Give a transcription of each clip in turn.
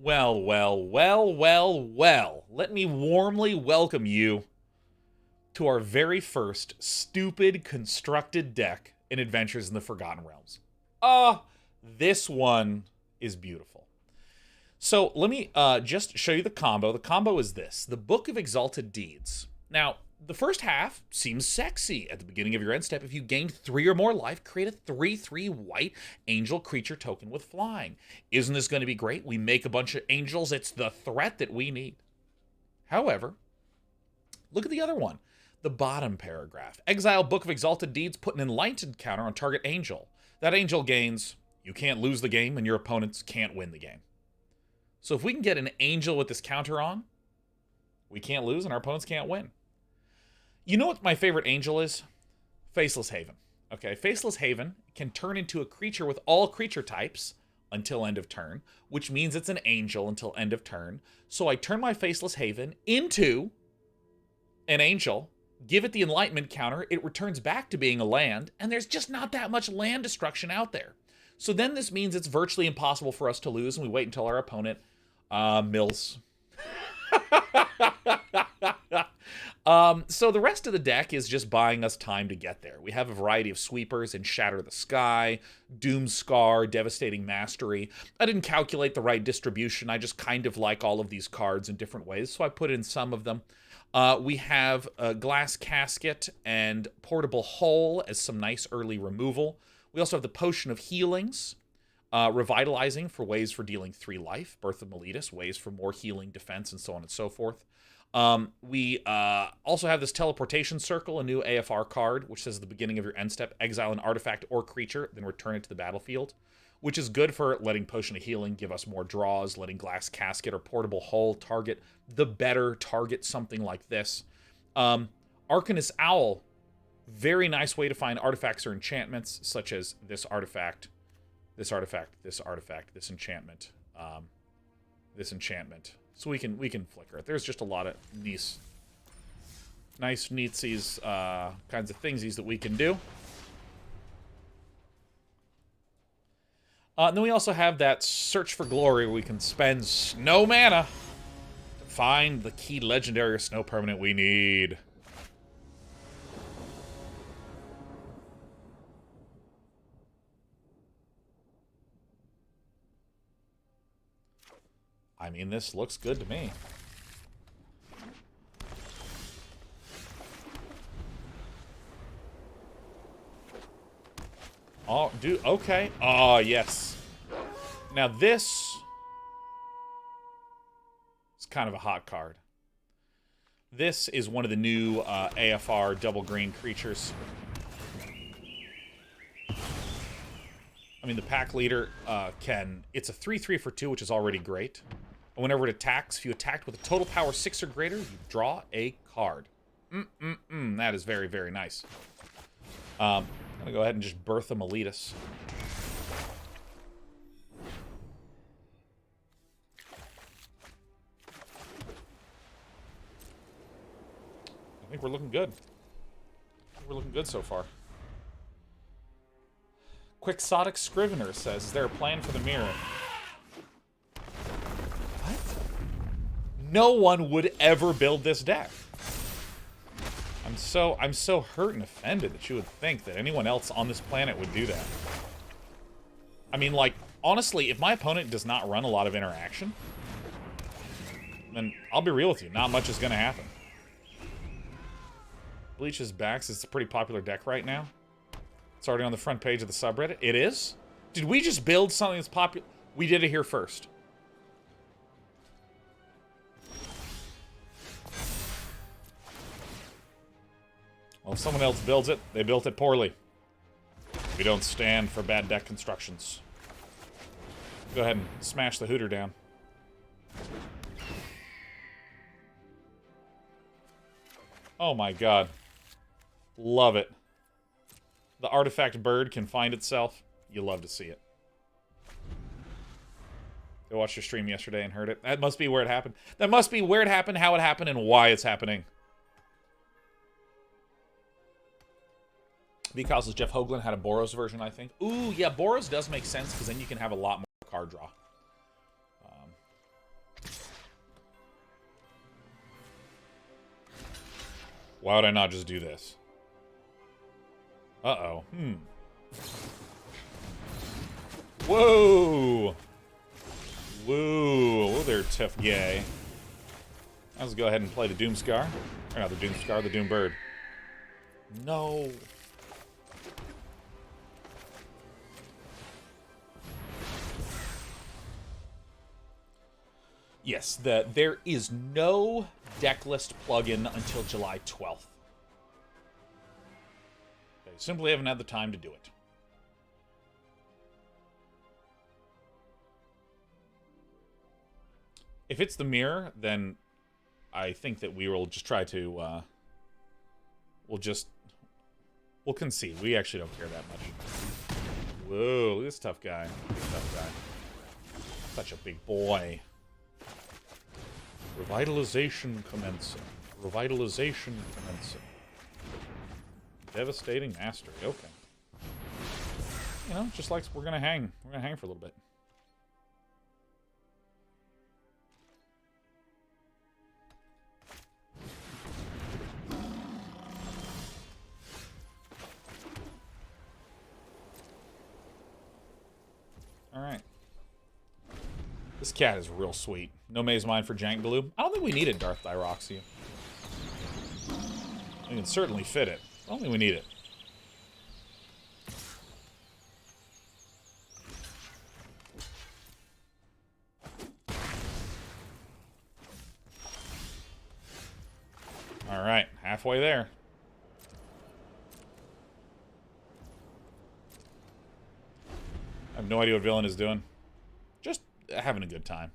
Well, well, well, well, well. Let me warmly welcome you to our very first stupid constructed deck in Adventures in the Forgotten Realms. This one is beautiful. So let me just show you the combo. The combo is this: the Book of Exalted Deeds. Now, the first half seems sexy. At the beginning of your end step, if you gained 3 or more life, create a 3/3 white angel creature token with flying. Isn't this going to be great? We make a bunch of angels. It's the threat that we need. However, look at the other one. The bottom paragraph. Exile Book of Exalted Deeds, put an enlightened counter on target angel. That angel gains, you can't lose the game, and your opponents can't win the game. So if we can get an angel with this counter on, we can't lose and our opponents can't win. You know what my favorite angel is? Faceless Haven. Okay, Faceless Haven can turn into a creature with all creature types until end of turn, which means it's an angel until end of turn. So I turn my Faceless Haven into an angel, give it the enlightenment counter, it returns back to being a land, and there's just not that much land destruction out there. So then this means it's virtually impossible for us to lose, and we wait until our opponent mills. So the rest of the deck is just buying us time to get there. We have a variety of sweepers in Shatter the Sky, Doomskar, Devastating Mastery. I didn't calculate the right distribution. I just kind of like all of these cards in different ways, so I put in some of them. We have a Glass Casket and Portable Hull as some nice early removal. We also have the Potion of Healings, Revitalizing for ways for dealing 3 life, Birth of Meletis, ways for more healing, defense, and so on and so forth. We also have this Teleportation Circle, a new AFR card, which says at the beginning of your end step, exile an artifact or creature, then return it to the battlefield, which is good for letting Potion of Healing give us more draws, letting Glass Casket or Portable Hull target the better, target something like this. Arcanist Owl, very nice way to find artifacts or enchantments, such as this artifact, this artifact, this artifact, this enchantment, this enchantment. So we can flicker it. There's just a lot of nice neatsies, kinds of thingsies that we can do. And then we also have that Search for Glory, where we can spend snow mana to find the key legendary or snow permanent we need. I mean, this looks good to me. Oh, okay. Oh, yes. Now this is kind of a hot card. This is one of the new AFR double green creatures. I mean, the pack leader it's a 3/3 for 2, which is already great. And whenever it attacks, if you attacked with a total power 6 or greater, you draw a card. That is very, very nice. I'm going to go ahead and just Birth of Meletis. I think we're looking good. We're looking good so far. Quixotic Scrivener says, is there a plan for the mirror? What? No one would ever build this deck. I'm so hurt and offended that you would think that anyone else on this planet would do that. I mean, like, honestly, if my opponent does not run a lot of interaction, then I'll be real with you, not much is going to happen. Bleach's Backs is a pretty popular deck right now. It's already on the front page of the subreddit. It is? Did we just build something that's popular? We did it here first. Well, if someone else builds it, they built it poorly. We don't stand for bad deck constructions. Go ahead and smash the hooter down. Oh my god. Love it. The artifact bird can find itself. You love to see it. I watched your stream yesterday and heard it. That must be where it happened. That must be where it happened, how it happened, and why it's happening. Because Jeff Hoagland had a Boros version, I think. Ooh, yeah, Boros does make sense, because then you can have a lot more card draw. Why would I not just do this? Uh-oh. Whoa! Whoa. Whoa there, tough guy. Let's go ahead and play the Doomskar. Or not the Doomskar, the Doombird. No. Yes, there is no decklist plugin until July 12th. They simply haven't had the time to do it. If it's the mirror, then I think that we will just try to, we'll concede. We actually don't care that much. Whoa, look at this tough guy. Tough guy. Such a big boy. Revitalization commencing. Revitalization commencing. Devastating mastery. Okay. You know, just like we're gonna hang. We're gonna hang for a little bit. Alright. This cat is real sweet. No Maze Mine for Jank Blue. I don't think we needed Darth Diroxia. We can certainly fit it. I don't think we need it. Alright, halfway there. I have no idea what villain is doing. Just having a good time.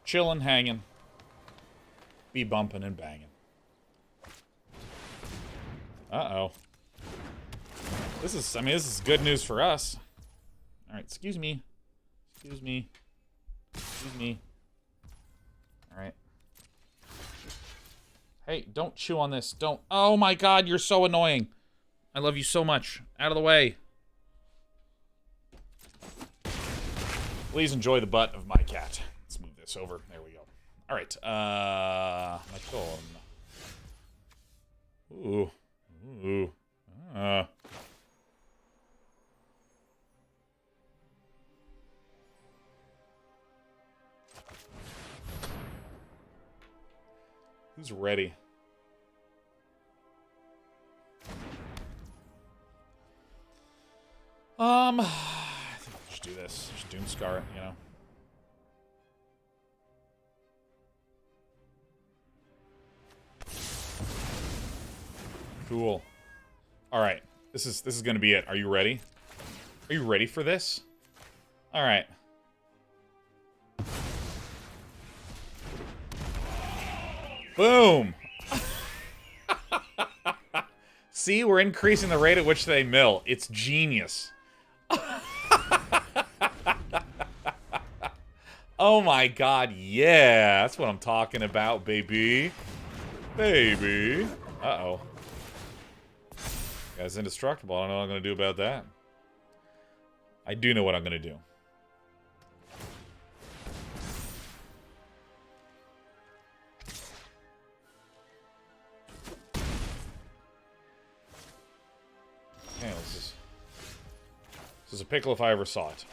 Chilling, hanging. Be bumping and banging. Uh-oh. This is good news for us. Alright, excuse me. Excuse me. Excuse me. Alright. Hey, don't chew on this. Don't. Oh my god, you're so annoying. I love you so much. Out of the way. Please enjoy the butt of my cat. Let's move this over. There we go. Alright, my turn. Ooh. Ooh. Who's ready? I think we should do this. Just Doomskar it, you know. Cool. All right. This is going to be it. Are you ready? Are you ready for this? All right. Boom. See, we're increasing the rate at which they mill. It's genius. Oh my god, yeah. That's what I'm talking about, baby. Baby. Uh-oh. Guy's indestructible. I don't know what I'm going to do about that. I do know what I'm going to do. Okay, this is a pickle if I ever saw it.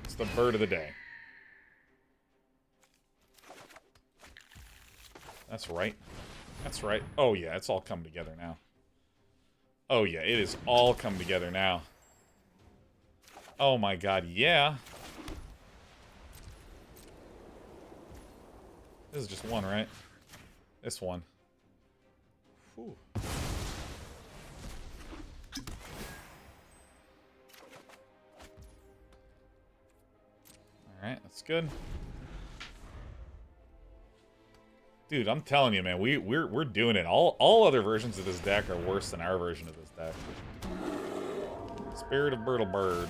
It's the bird of the day. That's right. That's right. Oh, yeah, it's all come together now. Oh, yeah, it is all come together now. Oh, my God, yeah. This is just one, right? This one. Whew. Alright, that's good. Dude, I'm telling you, man, we're doing it. All other versions of this deck are worse than our version of this deck. Spirit of Bird.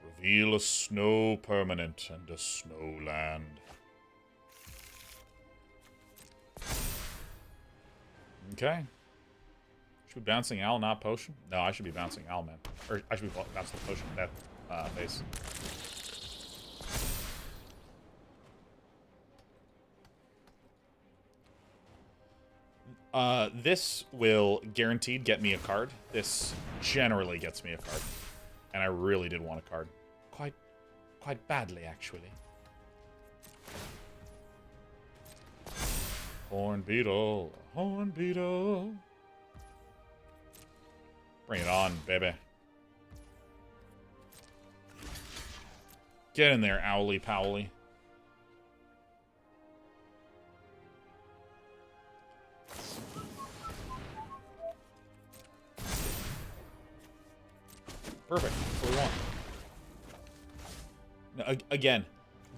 Reveal a snow permanent and a snow land. Okay. Should be bouncing Owl, not Potion? No, I should be bouncing Owl, man. Or I should be bouncing the Potion in that face. This will guaranteed get me a card. This generally gets me a card. And I really did want a card. Quite badly, actually. Horn Beetle. Horn Beetle. Bring it on, baby. Get in there, Owly Powly. Perfect. That's what we want. Now, again,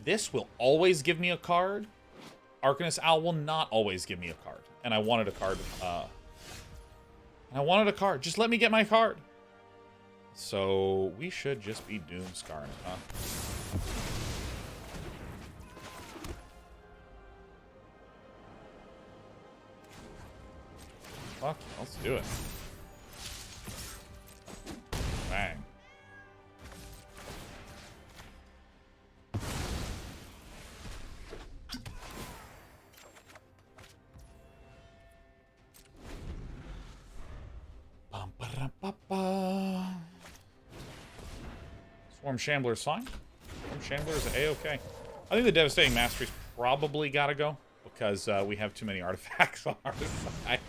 this will always give me a card. Arcanist Owl will not always give me a card. And I wanted a card. Just let me get my card. So we should just be Doomskar, huh? Fuck, let's do it. Bang. Swarm Shambler's fine. Swarm Shambler's A-okay. I think the Devastating Mastery's probably gotta go, because we have too many artifacts on our side.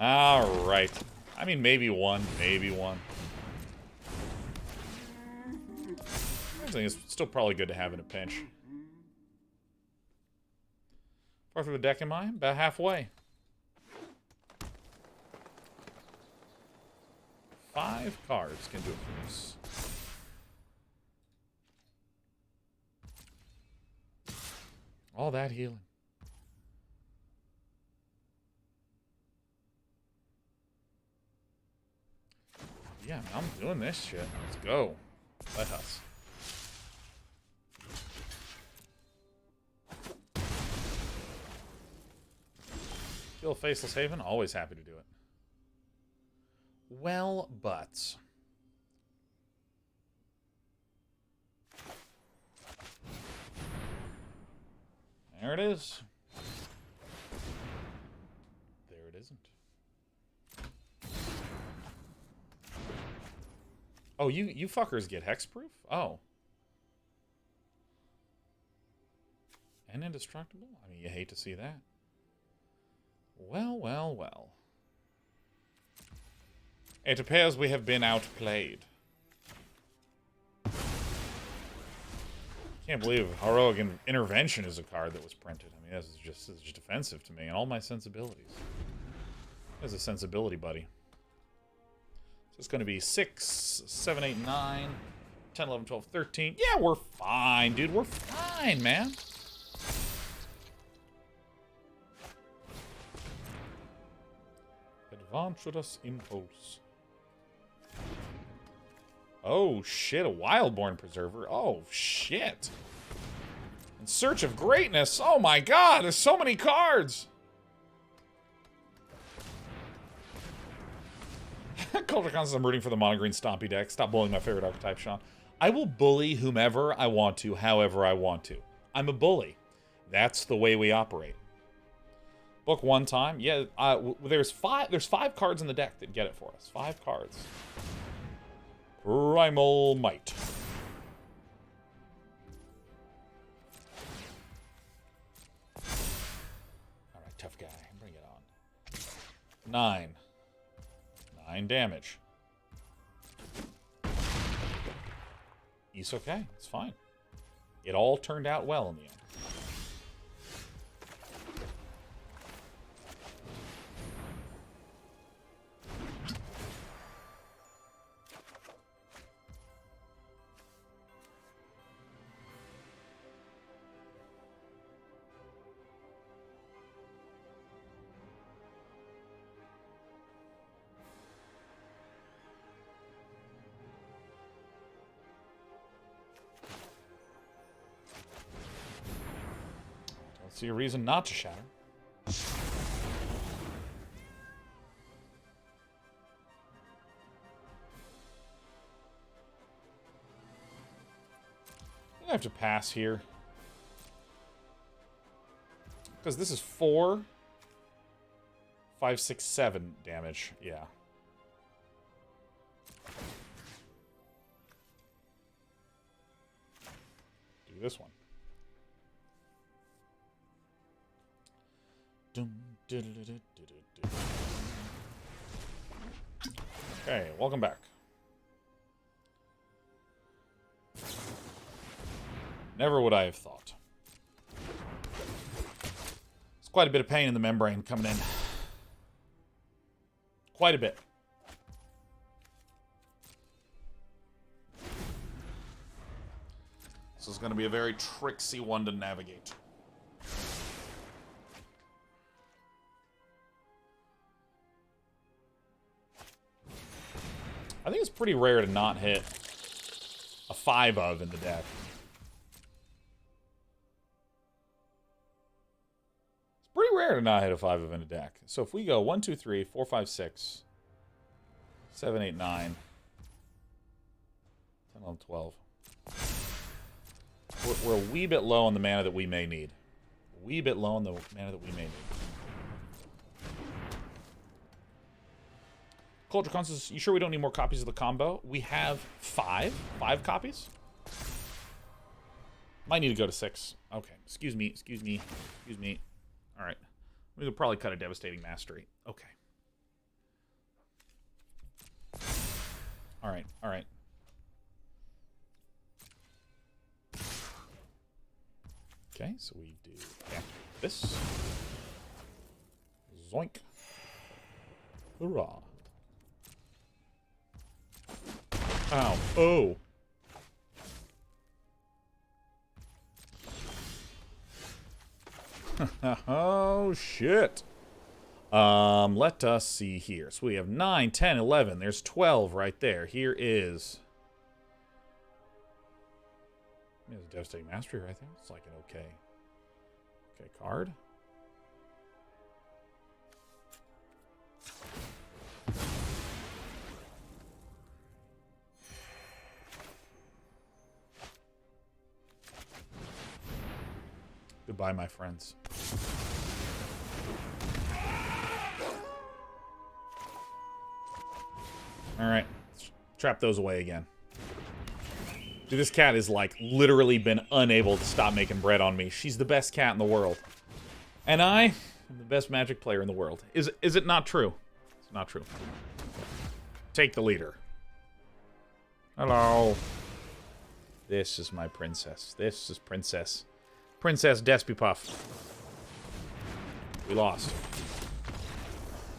Alright. I mean, maybe one. Maybe one. I think it's still probably good to have in a pinch. Far through the deck am I? About halfway. 5 cards can do it for us. All that healing. Yeah, I'm doing this shit. Let's go. Let us. Kill Faceless Haven. Always happy to do it. Well, but... there it is. There it isn't. Oh, you fuckers get hexproof? Oh. And indestructible? I mean, you hate to see that. Well, well, well. It appears we have been outplayed. Can't believe Heroic Intervention is a card that was printed. I mean, this is just offensive to me and all my sensibilities. There's a sensibility, buddy. So it's going to be 6, 7, 8, 9, 10, 11, 12, 13. Yeah, we're fine, dude. We're fine, man. Adventurous Impulse. Oh, shit. A Wildborn Preserver. Oh, shit. In Search of Greatness. Oh, my God. There's so many cards. Culture Constance, I'm rooting for the mono green Stompy deck. Stop bullying my favorite archetype, Sean. I will bully whomever I want to, however I want to. I'm a bully. That's the way we operate. Book one time. Yeah, there's 5 cards in the deck that get it for us. 5 cards. Primal Might. Alright, tough guy. Bring it on. 9. 9 damage. He's okay. It's fine. It all turned out well in the end. See a reason not to shatter. I have to pass here. Because this is 4. 5, 6, 7 damage. Yeah. Do this one. Okay, welcome back. Never would I have thought. It's quite a bit of pain in the membrane coming in. Quite a bit. This is going to be a very tricksy one to navigate. I think it's pretty rare to not hit a 5 of in the deck. It's pretty rare to not hit a 5 of in a deck. So if we go 1, 2, 3, 4, 5, 6, 7, 8, 9, 10, 11, 12. We're a wee bit low on the mana that we may need. A wee bit low on the mana that we may need. Culture Constance, you sure we don't need more copies of the combo? We have 5 copies. Might need to go to 6. Okay, excuse me. All right, we could probably cut a Devastating Mastery. Okay. All right. Okay, so we do this. Zoink. Hurrah. Ow. Oh. Oh, shit. Let us see here. So we have 9, 10, 11. There's 12 right there. Here is... There's a Devastating Mastery right there. It's like an okay card. Goodbye, my friends. Alright. Trap those away again. Dude, this cat has, like, literally been unable to stop making bread on me. She's the best cat in the world. And I am the best Magic player in the world. Is it not true? It's not true. Take the leader. Hello. This is my princess. This is Princess Despipuff. We lost.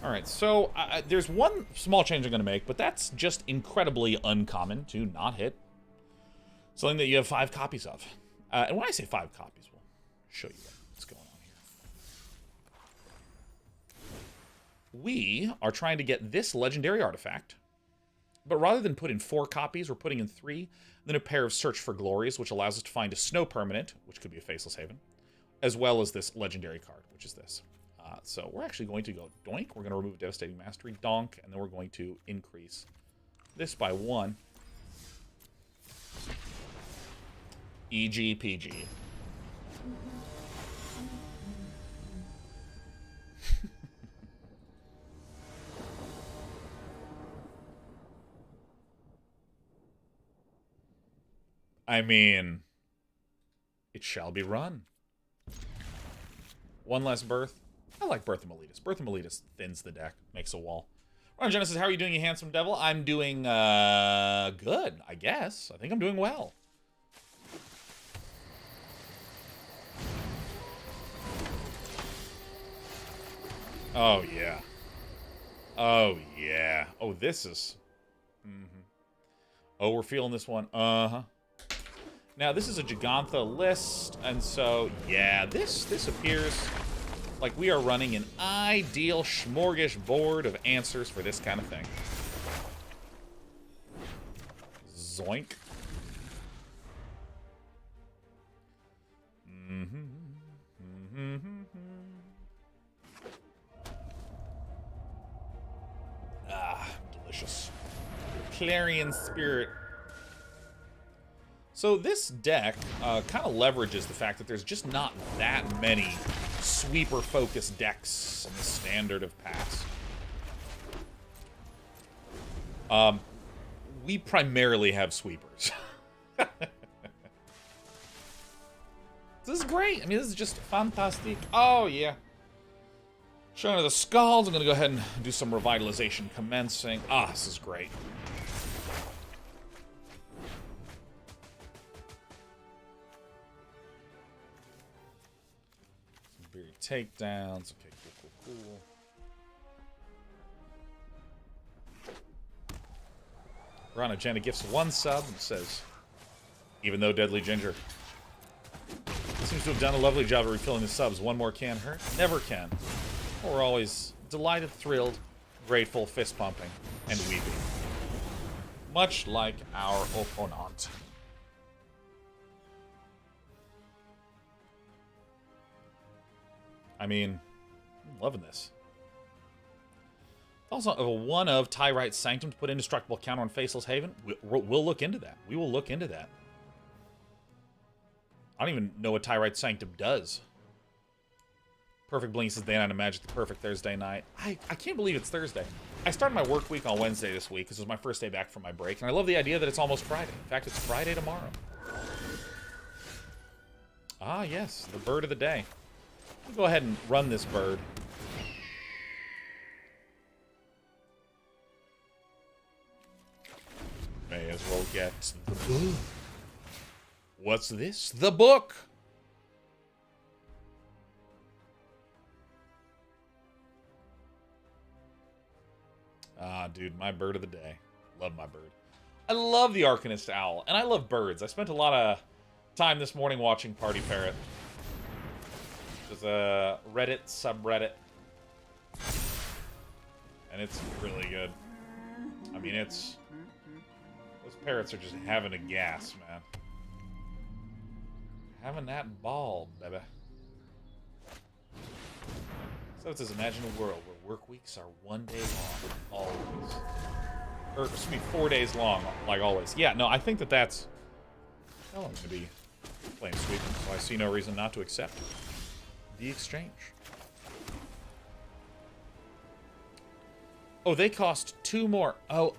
Alright, so there's one small change I'm going to make, but that's just incredibly uncommon to not hit. Something that you have 5 copies of. And when I say 5 copies, we'll show you what's going on here. We are trying to get this legendary artifact, but rather than put in 4 copies, we're putting in 3, then a pair of Search for Glories, which allows us to find a snow permanent, which could be a Faceless Haven, as well as this legendary card, which is this. So we're actually going to go doink. We're going to remove Devastating Mastery, donk, and then we're going to increase this by 1. EGPG. I mean, it shall be run. One less Birth. I like Birth of Meletis. Birth of Meletis thins the deck, makes a wall. Ron Genesis, how are you doing, you handsome devil? I'm doing, good, I guess. I think I'm doing well. Oh, yeah. Oh, yeah. Oh, this is... Oh, we're feeling this one. Uh-huh. Now, this is a Gigantha list, and so, yeah, this appears like we are running an ideal smorgasbord of answers for this kind of thing. Zoink. Ah, delicious. Clarion Spirit. So this deck kind of leverages the fact that there's just not that many sweeper-focused decks in the standard of past. We primarily have sweepers. This is great. I mean, this is just fantastic. Oh, yeah. Shatter the Sky. I'm going to go ahead and do some revitalization commencing. Ah, this is great. Some buried takedowns. Okay, cool. Rana Jenna gifts 1 sub and says, even though Deadly Ginger seems to have done a lovely job of refilling the subs, 1 more can hurt? Never can. We're always delighted, thrilled, grateful, fist pumping, and weeping. Much like our opponent. I mean, I'm loving this. Also, a 1 of Tyrite Sanctum to put indestructible counter on Faceless Haven. We'll look into that. We will look into that. I don't even know what Tyrite Sanctum does. Perfect Blink says day night of Magic, the perfect Thursday night. I can't believe it's Thursday. I started my work week on Wednesday this week because it was my first day back from my break, and I love the idea that it's almost Friday. In fact, it's Friday tomorrow. Ah, yes, the bird of the day. We'll go ahead and run this bird. May as well get the book. What's this? The book! Ah, dude, my bird of the day. Love my bird. I love the Arcanist Owl, and I love birds. I spent a lot of time this morning watching Party Parrot. There's a Reddit subreddit. And it's really good. I mean, it's... Those parrots are just having a gas, man. Having that ball, baby. So it says, imagine a world where work weeks are 1 day long, always. Or, excuse me, 4 days long, like always. Yeah, no, I think that's... Well, I'm going to be playing sweeping, so I see no reason not to accept the exchange. Oh, they cost 2 more. Oh.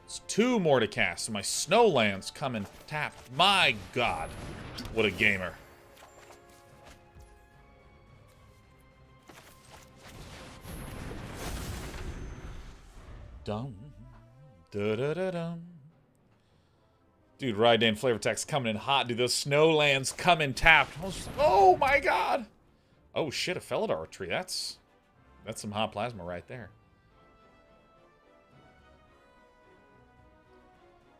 It's 2 more to cast. My Snowlands come and tap. My God, what a gamer. Dum. Da-da-da-dum. Dude, Rydane flavor text coming in hot. Dude, those Snowlands come in tapped. Oh my God. Oh shit, a Felidar tree. That's some hot plasma right there.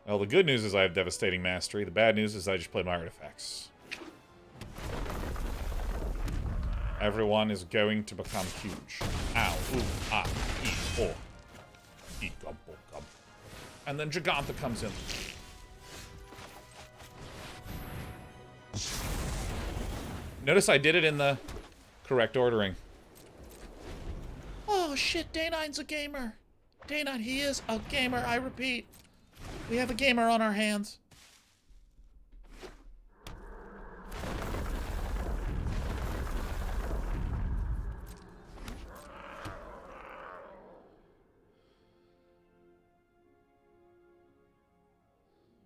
Well, the good news is I have Devastating Mastery. The bad news is I just played my artifacts. Everyone is going to become huge. Ow, ooh, ah, ee, oh. Ee, gum, oh, gum. And then Giganta comes in. Notice I did it in the correct ordering. Oh shit, Day9's a gamer. Day9, he is a gamer, I repeat. We have a gamer on our hands.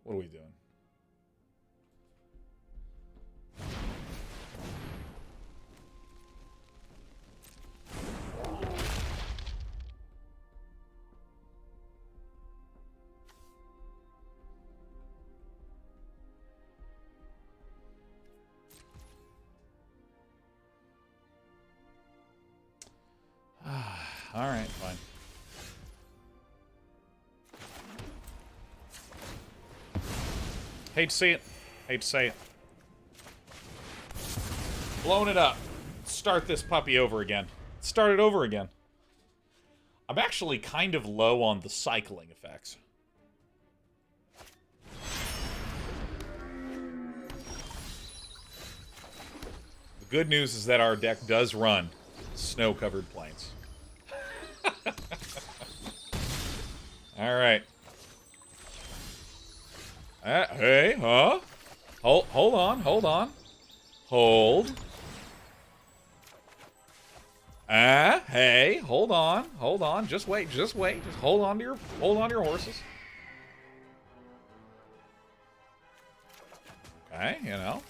What are we doing? Alright, fine. Hate to see it. Hate to say it. Blowing it up. Start this puppy over again. Start it over again. I'm actually kind of low on the cycling effects. The good news is that our deck does run snow-covered plains. All right. Hey, huh? Hold on, hold on. Hold. Hey, hold on. Just wait, just wait. Just hold on to your horses. Okay, you know.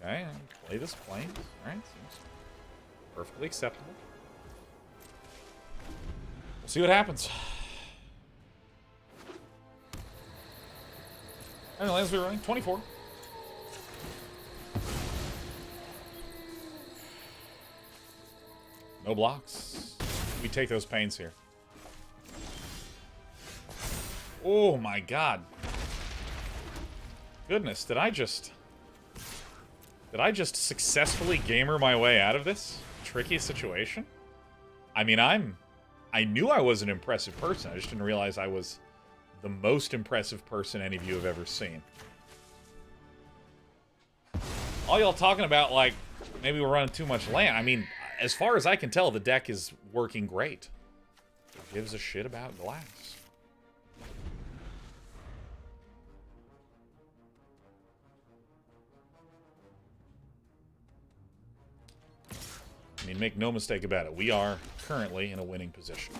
Okay, play this plane. Alright, seems perfectly acceptable. We'll see what happens. And the lands we're running 24. No blocks. We take those pains here. Oh my god. Goodness, did I just successfully gamer my way out of this tricky situation? I mean, I knew I was an impressive person. I just didn't realize I was the most impressive person any of you have ever seen. All y'all talking about, like, maybe we're running too much land. I mean, as far as I can tell, the deck is working great. Who gives a shit about glass? I mean, make no mistake about it. We are currently in a winning position.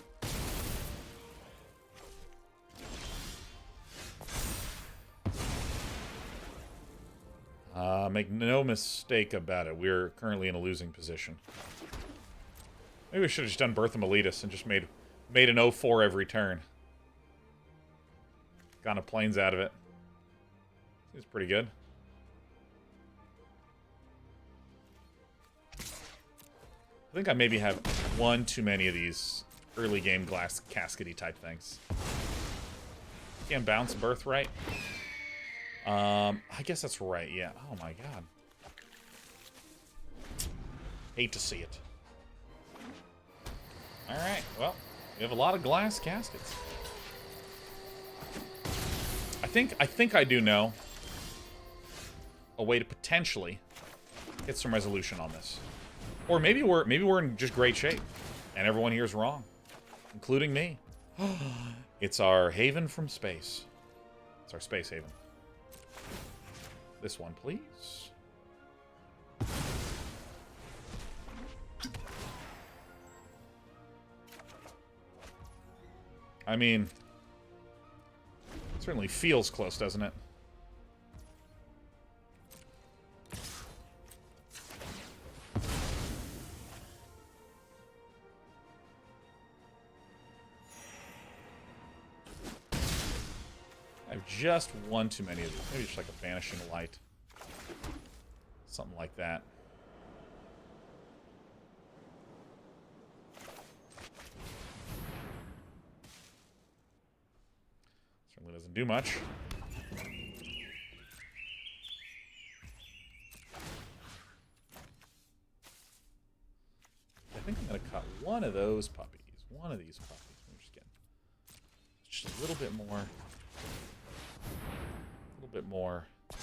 Make no mistake about it. We're currently in a losing position. Maybe we should have just done Birth of Meletis and just made an 0-4 every turn. Gotten a planes out of it. Seems pretty good. I think I maybe have one too many of these early game Glass Casket-y type things. Can't bounce Birthright. I guess that's right, yeah. Oh my god. Hate to see it. Alright, well, we have a lot of Glass Caskets. I think I do know a way to potentially get some resolution on this. Or maybe we're in just great shape, and everyone here is wrong, including me. It's our haven from space. It's our space haven. This one, please. I mean, it certainly feels close, doesn't it? Just one too many of these. Maybe just like a Vanishing Light. Something like that. Certainly doesn't do much. I think I'm going to cut one of those puppies. One of these puppies. We're just getting just a little bit more. Bit more. It's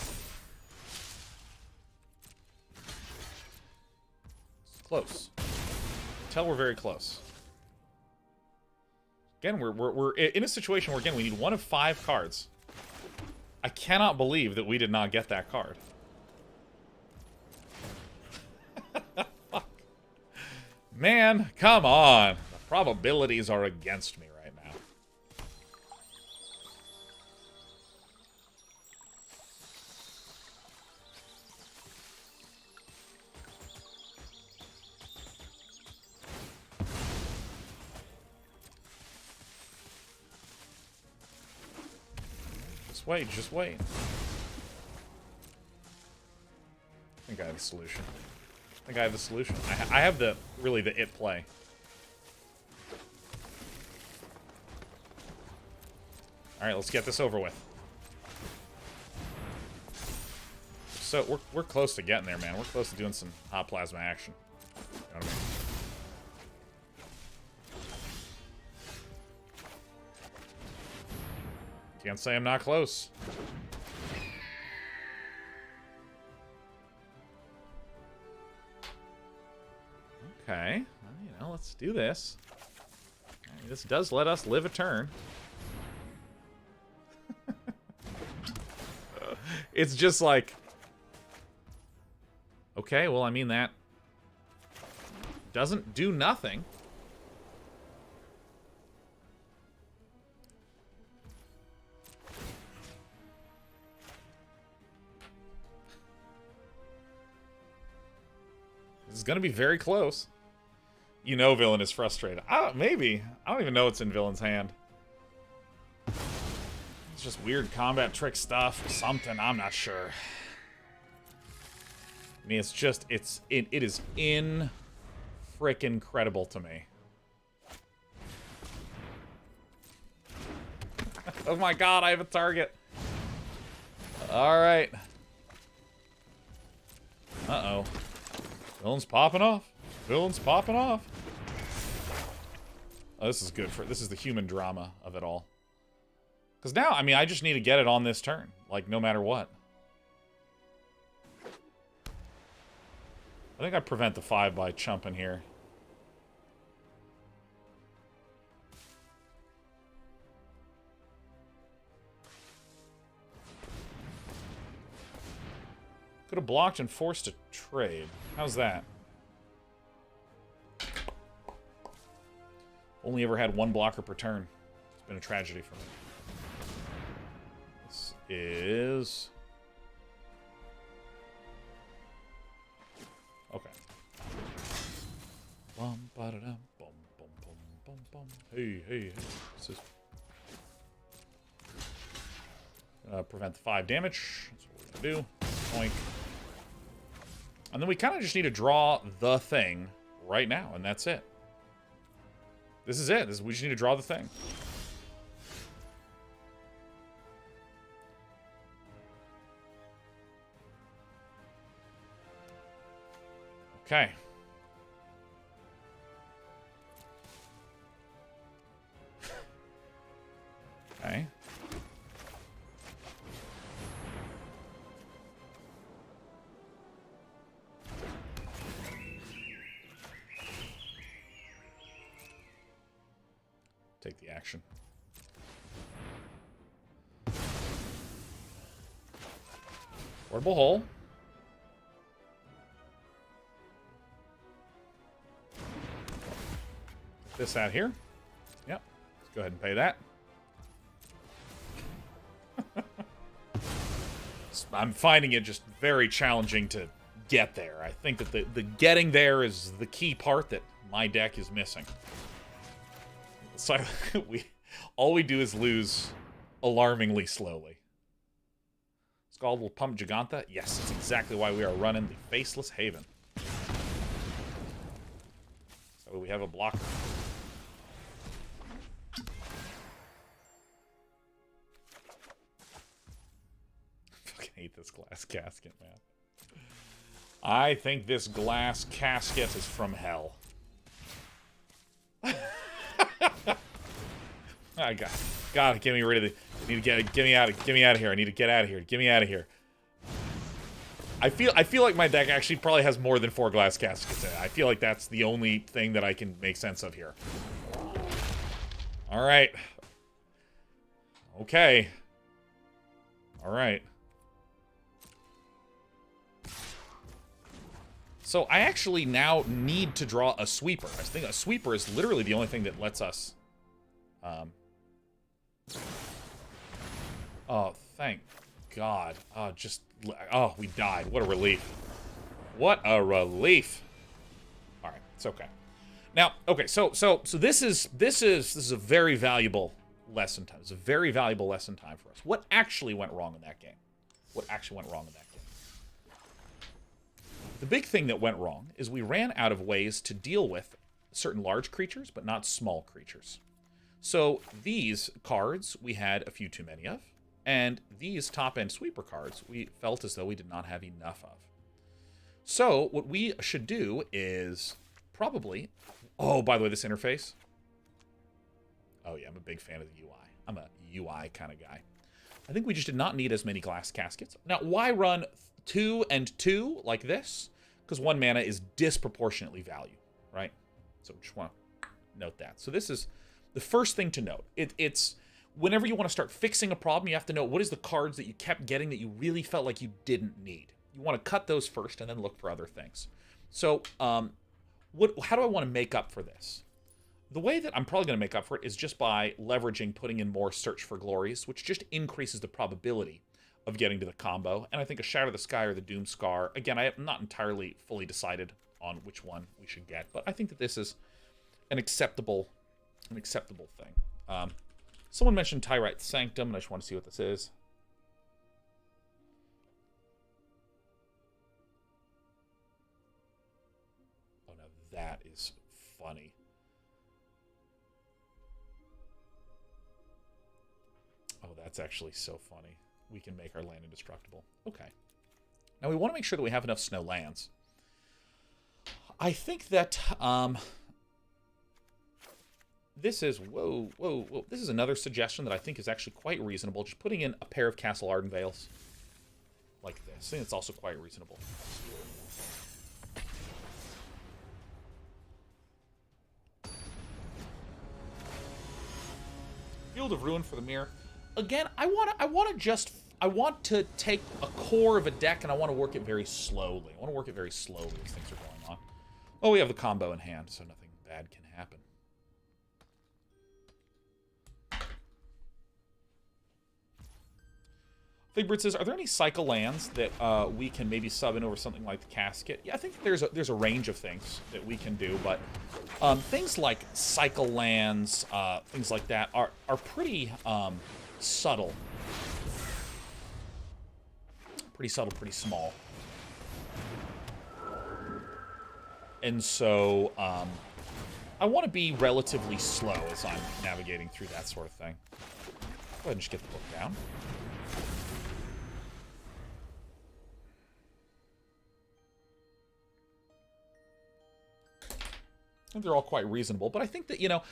close. Tell we're very close. Again, we're in a situation where, again, we need one of 5 cards. I cannot believe that we did not get that card. Fuck. Man, come on. The probabilities are against me right now. Just wait. I think I have a solution. I have the it play. Alright, let's get this over with. So, we're close to getting there, man. We're close to doing some hot plasma action. You know what I mean? Can't say I'm not close. Okay. Well, you know, let's do this. This does let us live a turn. It's just like... Okay, well, I mean, that doesn't do nothing. This is going to be very close. You know Villain is frustrated. Maybe. I don't even know what's in Villain's hand. It's just weird combat trick stuff or something. I'm not sure. I mean, it's just, it is frickin' credible to me. Oh my god, I have a target. Alright. Uh-oh. Villain's popping off. Villain's popping off. Oh, this is good for... This is the human drama of it all. Because now, I mean, I just need to get it on this turn. Like, no matter what. I think I prevent the 5 by chumping here. Could have blocked and forced a trade. How's that? Only ever had one blocker per turn. It's been a tragedy for me. This is... Okay. Bum, ba-da-dum, bum, bum, bum, bum, bum. Hey, hey, hey. This is... prevent the 5 damage. That's what we're gonna do. Oink. And then we kind of just need to draw the thing right now, and that's it. This is it. We just need to draw the thing. Okay. Okay. Take the action. Portable hole. This out here. Yep. Let's go ahead and pay that. I'm finding it just very challenging to get there. I think that the getting there is the key part that my deck is missing. So all we do is lose alarmingly slowly. Scald will pump Giganta. Yes, that's exactly why we are running the Faceless Haven. So we have a blocker. I fucking hate this Glass Casket, man. I think this Glass Casket is from hell. I gotta get me rid of the. I need to get me out of here. I need to get out of here. Get me out of here. I feel like my deck actually probably has more than 4 Glass Caskets in it. I feel like that's the only thing that I can make sense of here. All right. Okay. All right. So I actually now need to draw a sweeper. I think a sweeper is literally the only thing that lets us. Oh, thank God. Oh, we died. What a relief. What a relief. All right, it's okay. Now, okay, so this is a very valuable lesson time. It's a very valuable lesson time for us. What actually went wrong in that game? What actually went wrong in that game? The big thing that went wrong is we ran out of ways to deal with certain large creatures, but not small creatures. So these cards we had a few too many of, and these top-end sweeper cards we felt as though we did not have enough of. So what we should do is probably... Oh, by the way, this interface. Oh yeah, I'm a big fan of the UI. I'm a UI kind of guy. I think we just did not need as many Glass Caskets. Now, why run 2 and 2 like this? Because 1 mana is disproportionately value, right? So just want to note that. So this is the first thing to note, it's whenever you want to start fixing a problem, you have to know what is the cards that you kept getting that you really felt like you didn't need. You want to cut those first and then look for other things. So, how do I want to make up for this? The way that I'm probably going to make up for it is just by leveraging putting in more Search for Glories, which just increases the probability of getting to the combo. And I think a Shatter the Sky or the Doomskar, again, I have not entirely fully decided on which one we should get, but I think that this is an acceptable thing. Someone mentioned Tyrite Sanctum, and I just want to see what this is. Oh, now that is funny. Oh, that's actually so funny. We can make our land indestructible. Okay. Now, we want to make sure that we have enough snow lands. I think that, this is, whoa. This is another suggestion that I think is actually quite reasonable. Just putting in a pair of Castle Ardenvales like this. I think it's also quite reasonable. Field of Ruin for the mirror. Again, I want to take a core of a deck and I want to work it very slowly. I want to work it very slowly as things are going on. Oh, we have the combo in hand, so nothing bad can happen. Figbert says, are there any cycle lands that we can maybe sub in over something like the Casket? Yeah, I think there's a range of things that we can do, but things like cycle lands, things like that are pretty subtle. Pretty subtle, pretty small. And so I want to be relatively slow as I'm navigating through that sort of thing. Go ahead and just get the book down. I think they're all quite reasonable, but I think that, you know,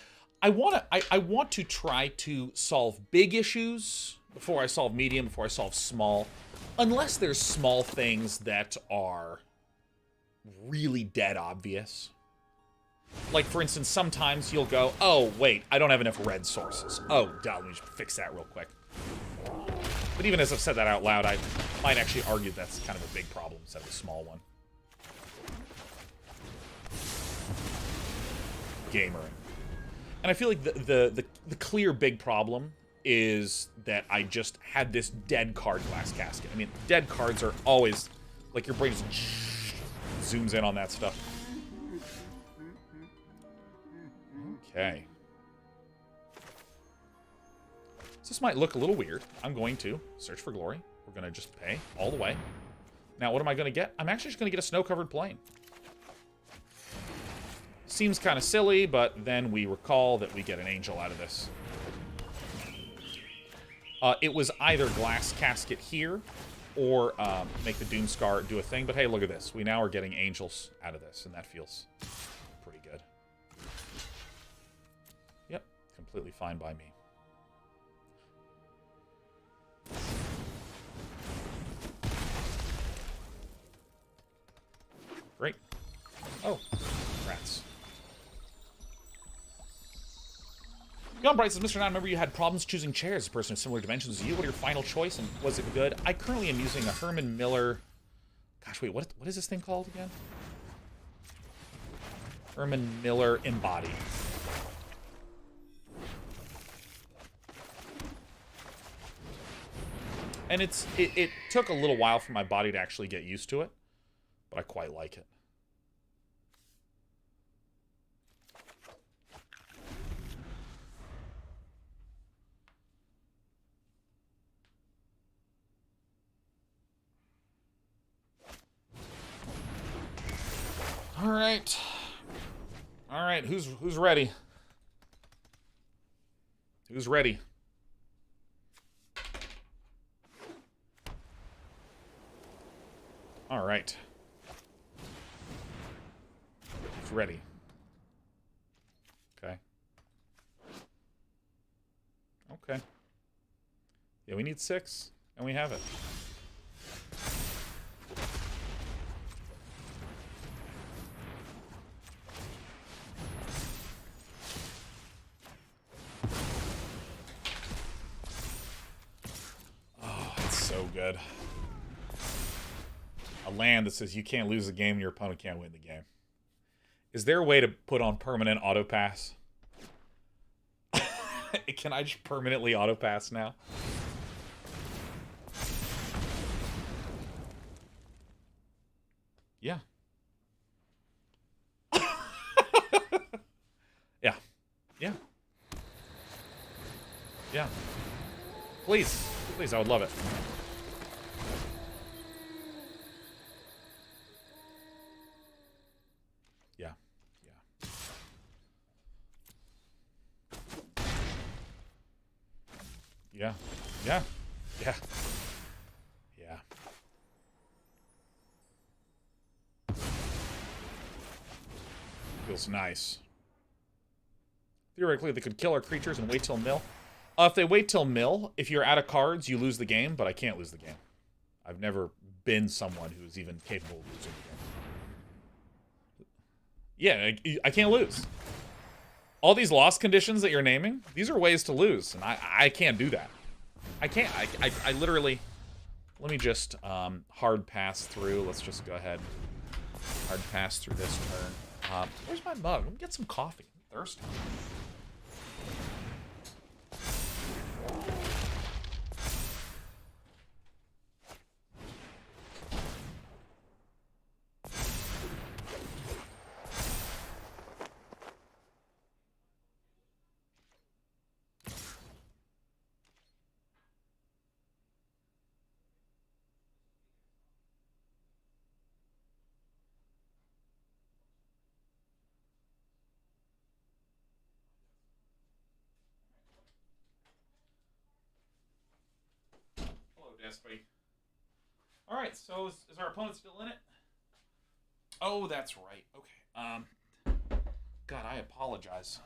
I want to try to solve big issues before I solve medium, before I solve small, unless there's small things that are really dead obvious. Like, for instance, sometimes you'll go, oh, wait, I don't have enough red sources. Oh, duh, let me just fix that real quick. But even as I've said that out loud, I might actually argue that's kind of a big problem instead of a small one. Gamering. And I feel like the clear big problem is that I just had this dead card Glass Casket. I mean, dead cards are always, like, your brain just zooms in on that stuff. Okay. So this might look a little weird. I'm going to Search for Glory. We're going to just pay all the way. Now, what am I going to get? I'm actually just going to get a snow-covered plain. Seems kind of silly, but then we recall that we get an angel out of this. It was either Glass Casket here or make the Doomskar do a thing. But hey, look at this. We now are getting angels out of this, and that feels pretty good. Yep, completely fine by me. Great. Oh, rats. Beyond Bright says, Mr. 9, remember you had problems choosing chairs as a person of similar dimensions as you. What are your final choice, and was it good? I currently am using a Herman Miller... Gosh, wait, what is this thing called again? Herman Miller Embody. And it took a little while for my body to actually get used to it, but I quite like it. All right, who's ready? Who's ready? All right. Who's ready? Okay. Okay. Yeah, we need 6, and we have it. so good. A land that says you can't lose the game and your opponent can't win the game. Is there a way to put on permanent auto pass? Can I just permanently auto pass now? Yeah. Yeah. Yeah. Yeah. Please. Please, I would love it. Yeah. Yeah. Yeah. Yeah. Yeah. Yeah. Feels nice. Theoretically, they could kill our creatures and wait till mill. If they wait till mill, if you're out of cards, you lose the game, but I can't lose the game. I've never been someone who's even capable of losing the game. Yeah, I can't lose. All these loss conditions that you're naming, these are ways to lose, and I can't do that. I can't. I literally... Let me just hard pass through. Let's just go ahead. Hard pass through this turn. Where's my mug? Let me get some coffee. I'm thirsty. Alright, so is our opponent still in it? Oh, that's right. Okay. God, I apologize.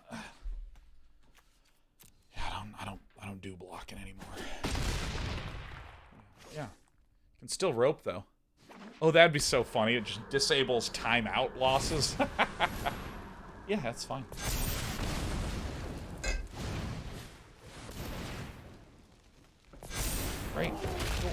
Yeah, I don't do blocking anymore. Yeah. You can still rope though. Oh, that'd be so funny. It just disables timeout losses. Yeah, that's fine. Great. Cool.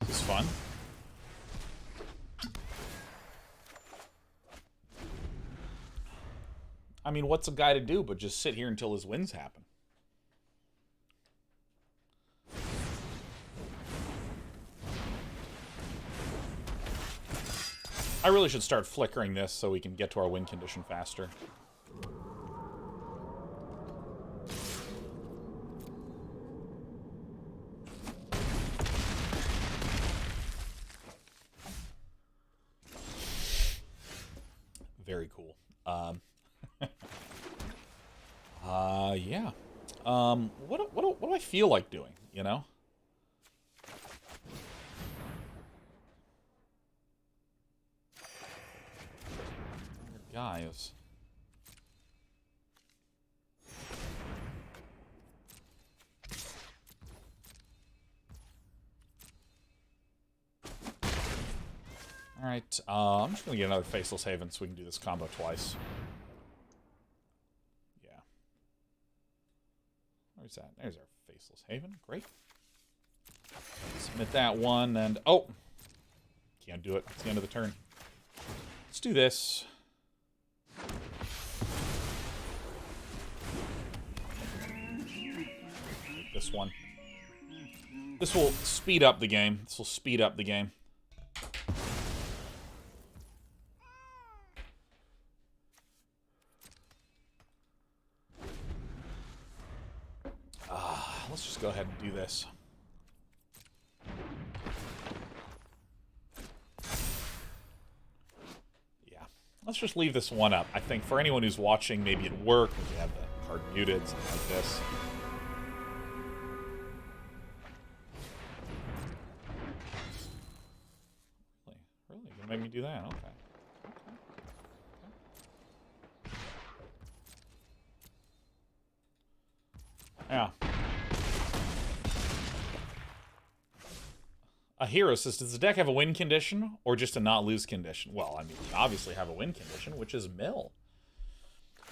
This is fun. I mean, what's a guy to do but just sit here until his wins happen? I really should start flickering this so we can get to our win condition faster. Very cool. Yeah. What do I feel like doing, you know? Guys. Alright, I'm just gonna get another Faceless Haven so we can do this combo twice. Yeah. Where's that? There's our Faceless Haven. Great. Submit that one, and... Oh! Can't do it. It's the end of the turn. Let's do this. This one. This will speed up the game. This will speed up the game. Let's just go ahead and do this. Yeah. Let's just leave this one up. I think for anyone who's watching, maybe at work, if you have the card muted, something like this. Really? You're gonna make me do that? Okay. Yeah. A hero says, does the deck have a win condition or just a not lose condition? Well, I mean, we obviously have a win condition, which is mill.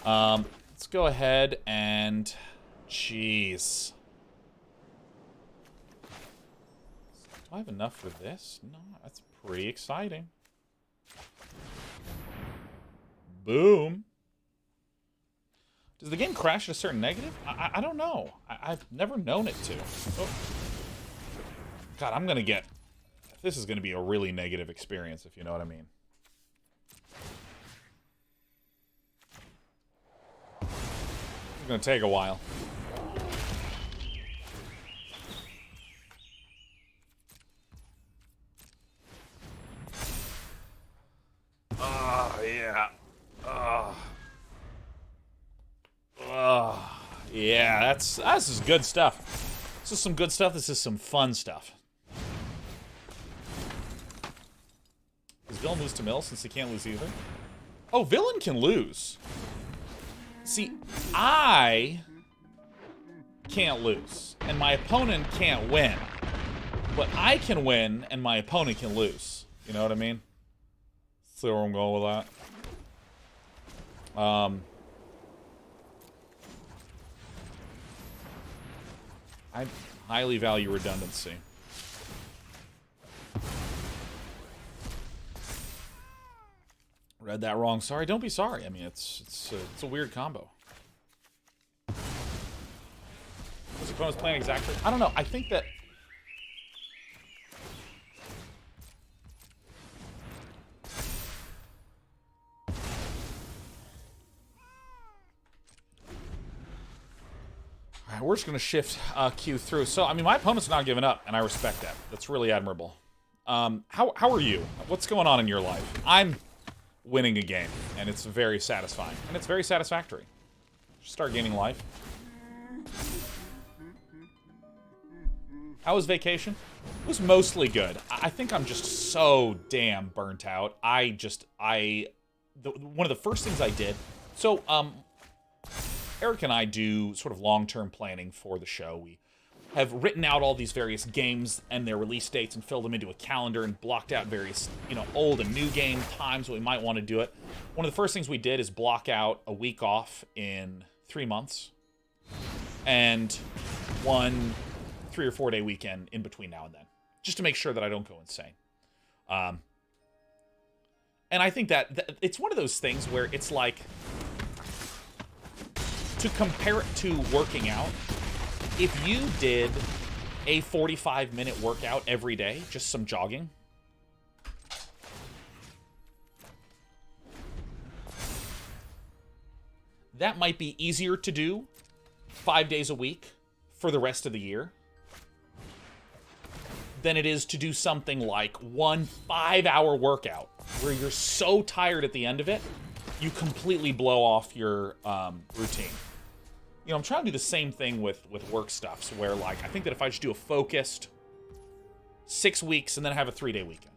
Let's go ahead and... Jeez. Do I have enough for this? No, that's pretty exciting. Boom. Does the game crash at a certain negative? I don't know. I've never known it to. Oh. God, I'm going to get... This is going to be a really negative experience, if you know what I mean. It's going to take a while. Oh, yeah. Yeah, this is good stuff. This is some good stuff. This is some fun stuff. Does Villain lose to Mill since he can't lose either? Oh, Villain can lose. See, I can't lose, and my opponent can't win. But I can win, and my opponent can lose. You know what I mean? See where I'm going with that? I highly value redundancy. Read that wrong. Sorry, don't be sorry. I mean, it's a weird combo. Was the opponent's playing exactly? I don't know. I think that... Alright, we're just going to shift Q through. So, I mean, my opponent's not giving up, and I respect that. That's really admirable. How are you? What's going on in your life? I'm winning a game, and it's very satisfying, and it's very satisfactory. Just start gaining life. How was vacation? It was mostly good. I think I'm just so damn burnt out. One of the first things I did, so Eric and I do sort of long-term planning for the show. We have written out all these various games and their release dates and filled them into a calendar and blocked out various, old and new game times when we might want to do it. One of the first things we did is block out a week off in 3 months and one 3 or 4 day weekend in between now and then, just to make sure that I don't go insane. And I think that it's one of those things where it's like, to compare it to working out, if you did a 45-minute workout every day, just some jogging, that might be easier to do 5 days a week for the rest of the year than it is to do something like one 5-hour workout where you're so tired at the end of it, you completely blow off your routine. I'm trying to do the same thing with work stuffs, where, like, I think that if I just do a focused 6 weeks and then have a 3-day weekend,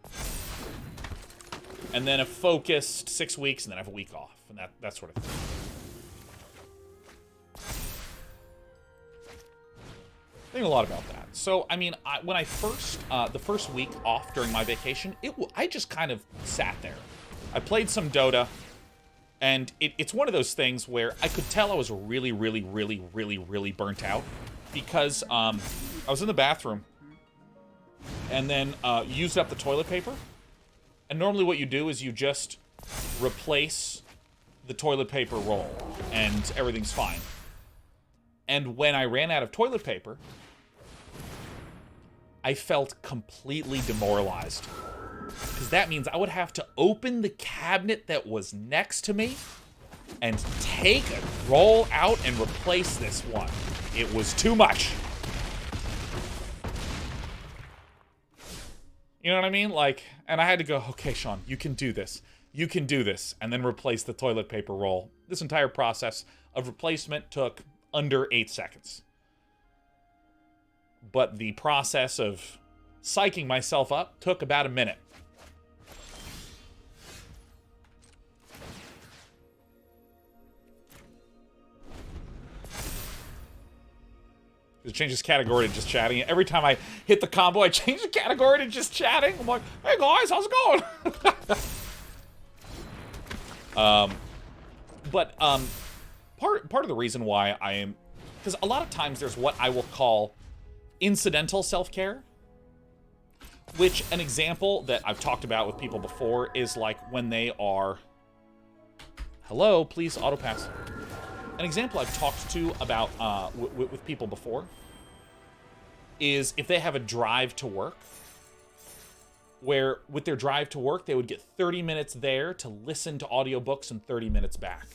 and then a focused 6 weeks and then have a week off, and that sort of thing. Think a lot about that. So, I mean, when I first, the first week off during my vacation, I just kind of sat there. I played some Dota. And it's one of those things where I could tell I was really, really, really, really, really burnt out because I was in the bathroom and then used up the toilet paper. And normally what you do is you just replace the toilet paper roll and everything's fine. And when I ran out of toilet paper, I felt completely demoralized. Because that means I would have to open the cabinet that was next to me and take a roll out and replace this one. It was too much. You know what I mean? Like, and I had to go, okay, Sean, you can do this. You can do this. And then replace the toilet paper roll. This entire process of replacement took under 8 seconds. But the process of psyching myself up took about a minute. Just change this category to just chatting. Every time I hit the combo, I change the category to just chatting. I'm like, hey guys, how's it going? Part of the reason why I am, because a lot of times there's what I will call incidental self-care, which an example that I've talked about with people before is like when they are, hello, please auto pass. An example I've talked to about with people before is if they have a drive to work, where with their drive to work, they would get 30 minutes there to listen to audiobooks and 30 minutes back.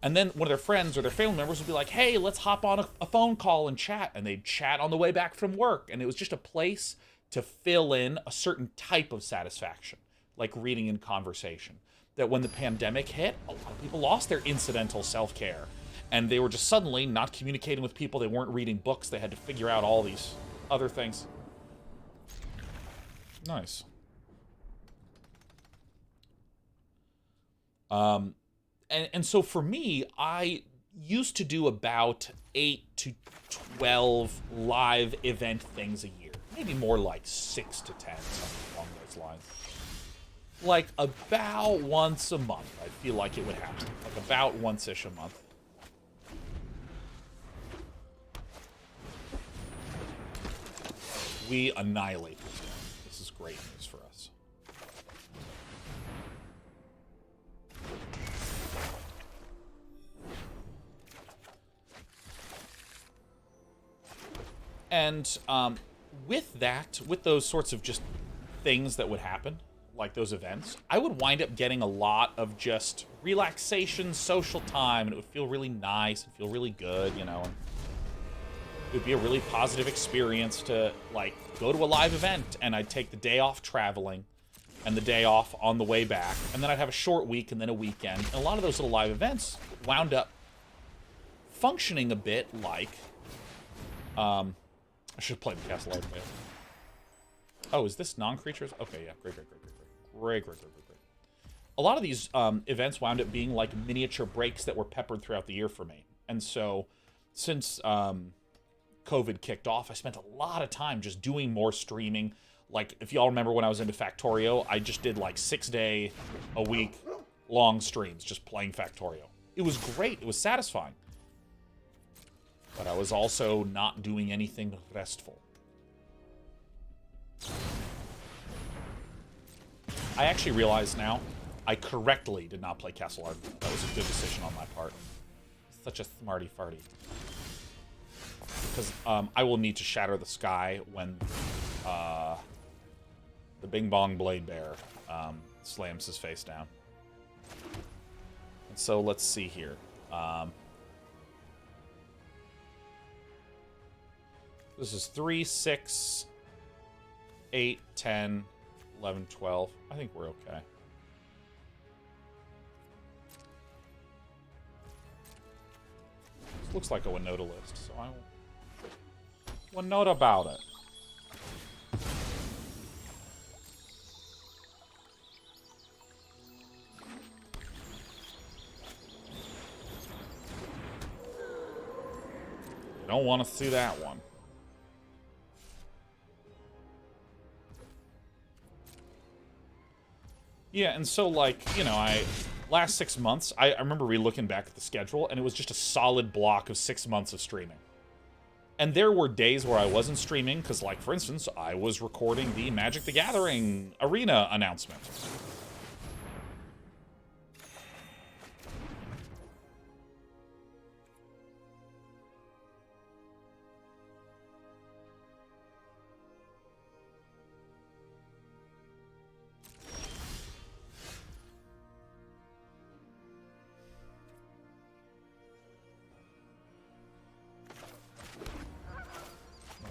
And then one of their friends or their family members would be like, hey, let's hop on a phone call and chat. And they'd chat on the way back from work. And it was just a place to fill in a certain type of satisfaction, like reading and conversation. That when the pandemic hit, a lot of people lost their incidental self-care. And they were just suddenly not communicating with people. They weren't reading books. They had to figure out all these other things. Nice. And so for me, I used to do about 8 to 12 live event things a year. Maybe more like 6 to 10, something along those lines. Like about once a month, I feel like it would happen. Like about once-ish a month. We annihilate this guy. This is great news for us. And with that, with those sorts of just things that would happen, like those events, I would wind up getting a lot of just relaxation, social time, and it would feel really nice and feel really good, you know. It would be a really positive experience to, like, go to a live event, and I'd take the day off traveling and the day off on the way back, and then I'd have a short week and then a weekend. And a lot of those little live events wound up functioning a bit like, I should have played the Castle Ardenvale. Oh, is this non-creatures? Okay, yeah, great. A lot of these events wound up being like miniature breaks that were peppered throughout the year for me. And so, since COVID kicked off, I spent a lot of time just doing more streaming. Like, if y'all remember when I was into Factorio, I just did like 6-day a week long streams just playing Factorio. It was great. It was satisfying. But I was also not doing anything restful. I actually realize now, I correctly did not play Castle Ardenvale. That was a good decision on my part. Such a smarty farty. Because I will need to shatter the sky when the Bing Bong Blade Bear slams his face down. And so let's see here. This is 3, 6, 8, 10, 11, 12. I think we're okay. This looks like a Winota list, so I will Winota about it. You don't want to see that one. Yeah, and so, like, you know, last 6 months, I remember re-looking back at the schedule, and it was just a solid block of 6 months of streaming. And there were days where I wasn't streaming, because, like, for instance, I was recording the Magic the Gathering Arena announcement.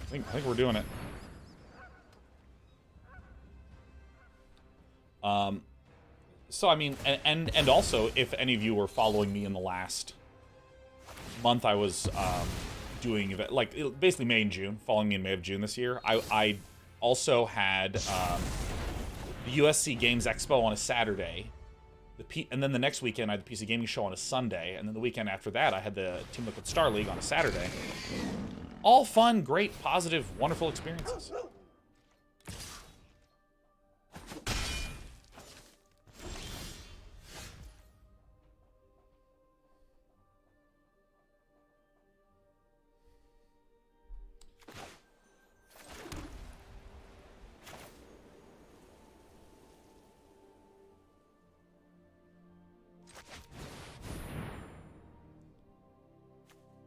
I think we're doing it. So, I mean, and also, if any of you were following me in the last month, I was doing, like, basically May and June, following me in May of June this year. I also had the USC Games Expo on a Saturday, and then the next weekend I had the PC Gaming Show on a Sunday, and then the weekend after that I had the Team Liquid Star League on a Saturday. All fun, great, positive, wonderful experiences.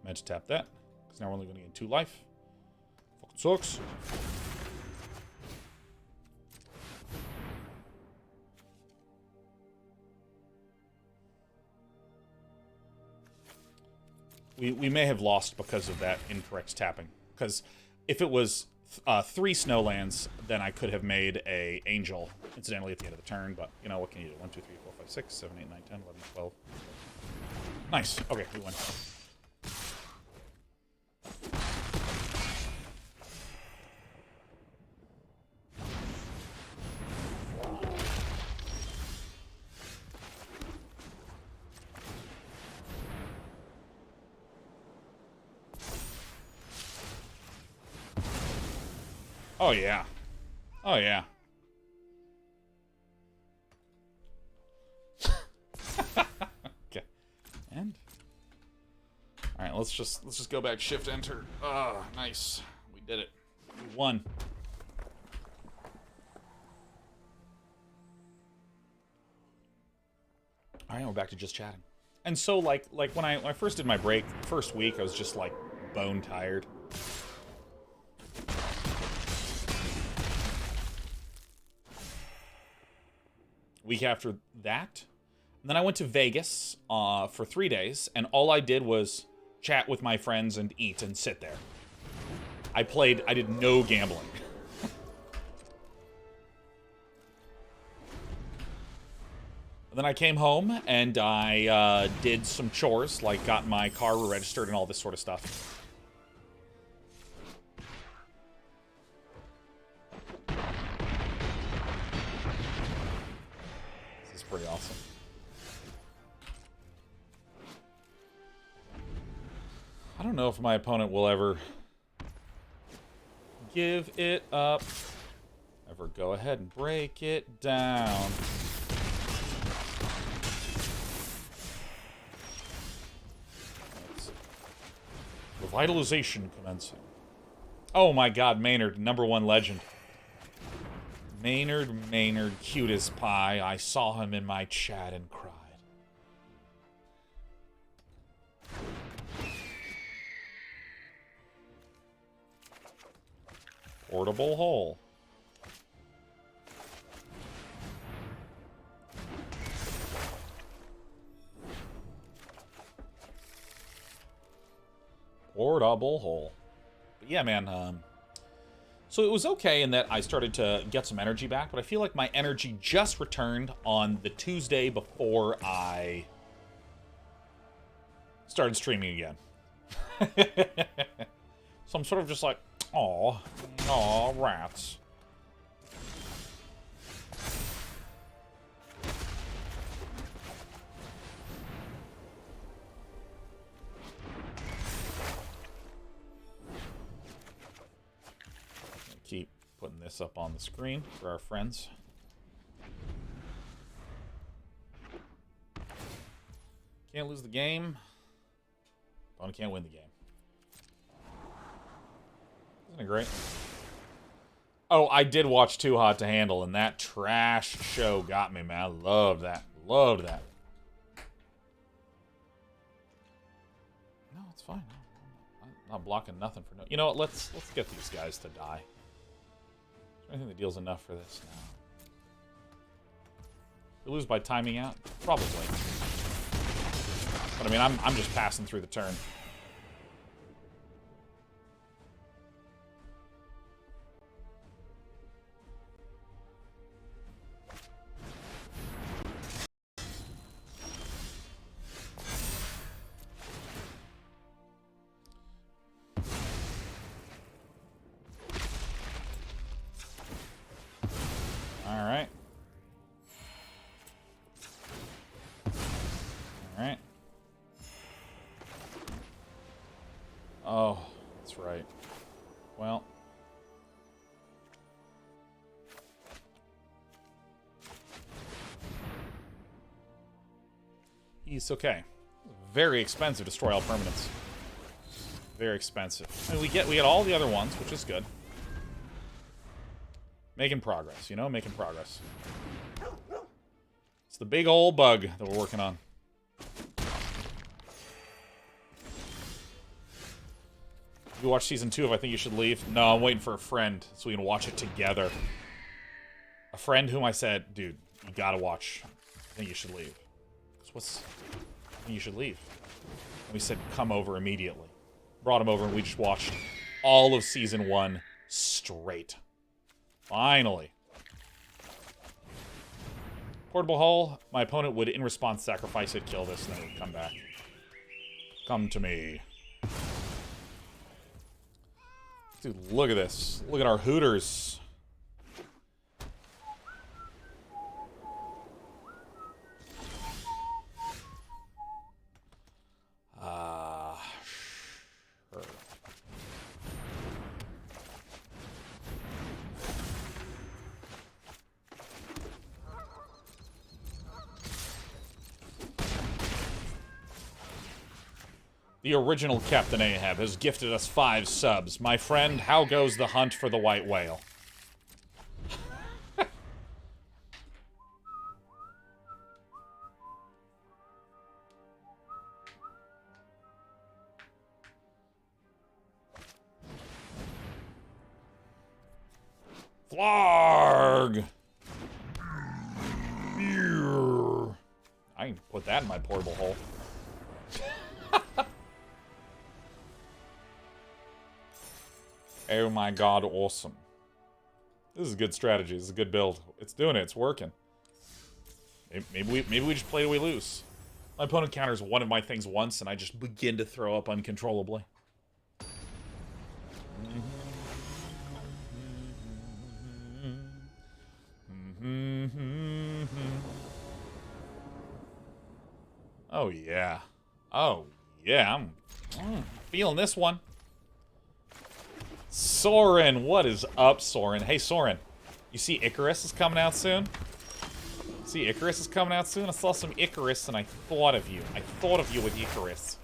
Meant to tap that, because now we're only going to gain 2 life. Fucking sucks. We may have lost because of that incorrect tapping. Because if it was 3 snowlands, then I could have made a angel, incidentally, at the end of the turn. But, you know, what can you do? 1, 2, 3, 4, 5, 6, 7, 8, 9, 10, 11, 12. Nice. Okay, we win. Oh, yeah. Oh, yeah. Okay. And? Alright, let's just go back, shift, enter. Ah, nice. We did it. We won. Alright, we're back to just chatting. And so, like when I first did my break, first week, I was just, like, bone tired. Week after that, and then I went to Vegas for 3 days, and all I did was chat with my friends and eat and sit there. I did no gambling. And then I came home and I did some chores, like got my car registered and all this sort of stuff. Pretty awesome. I don't know if my opponent will ever give it up. Ever go ahead and break it down. Revitalization commencing. Oh my god, Maynard, #1 legend. Maynard, cute as pie. I saw him in my chat and cried. Portable hole. Portable hole. But yeah, man, so it was okay in that I started to get some energy back, but I feel like my energy just returned on the Tuesday before I started streaming again. So I'm sort of just like, aw, rats. Keep putting this up on the screen for our friends. Can't lose the game. Opponent can't win the game. Isn't it great? Oh, I did watch Too Hot to Handle, and that trash show got me, man. I loved that. Loved that. No, it's fine. I'm not blocking nothing for no. You know what? Let's get these guys to die. I think the deal's enough for this now. We lose by timing out? Probably. But I mean, I'm just passing through the turn. Oh, that's right. It's okay. Very expensive. Destroy all permanents. Very expensive. I mean, we get all the other ones, which is good. Making progress, you know? Making progress. It's the big old bug that we're working on. If you watch season 2 of I Think You Should Leave? No, I'm waiting for a friend so we can watch it together. A friend whom I said, dude, you gotta watch I Think You Should Leave. What's... I Think You Should Leave. And we said, come over immediately. Brought him over and we just watched all of season 1 straight. Finally. Portable hull. My opponent would, in response, sacrifice it, kill this, and then it would come back. Come to me. Dude, look at this. Look at our Hooters. Sure. The original Captain Ahab has gifted us 5 subs. My friend, how goes the hunt for the white whale? Flarg! I can put that in my portable hole. Oh my god, awesome. This is a good strategy. This is a good build. It's doing it. It's working. Maybe we just play till we lose. My opponent counters one of my things once, and I just begin to throw up uncontrollably. Oh, yeah. Oh, yeah. I'm feeling this one. Soren, what is up, Soren? Hey, Soren, you see Icarus is coming out soon? See, Icarus is coming out soon? I saw some Icarus and I thought of you. I thought of you with Icarus.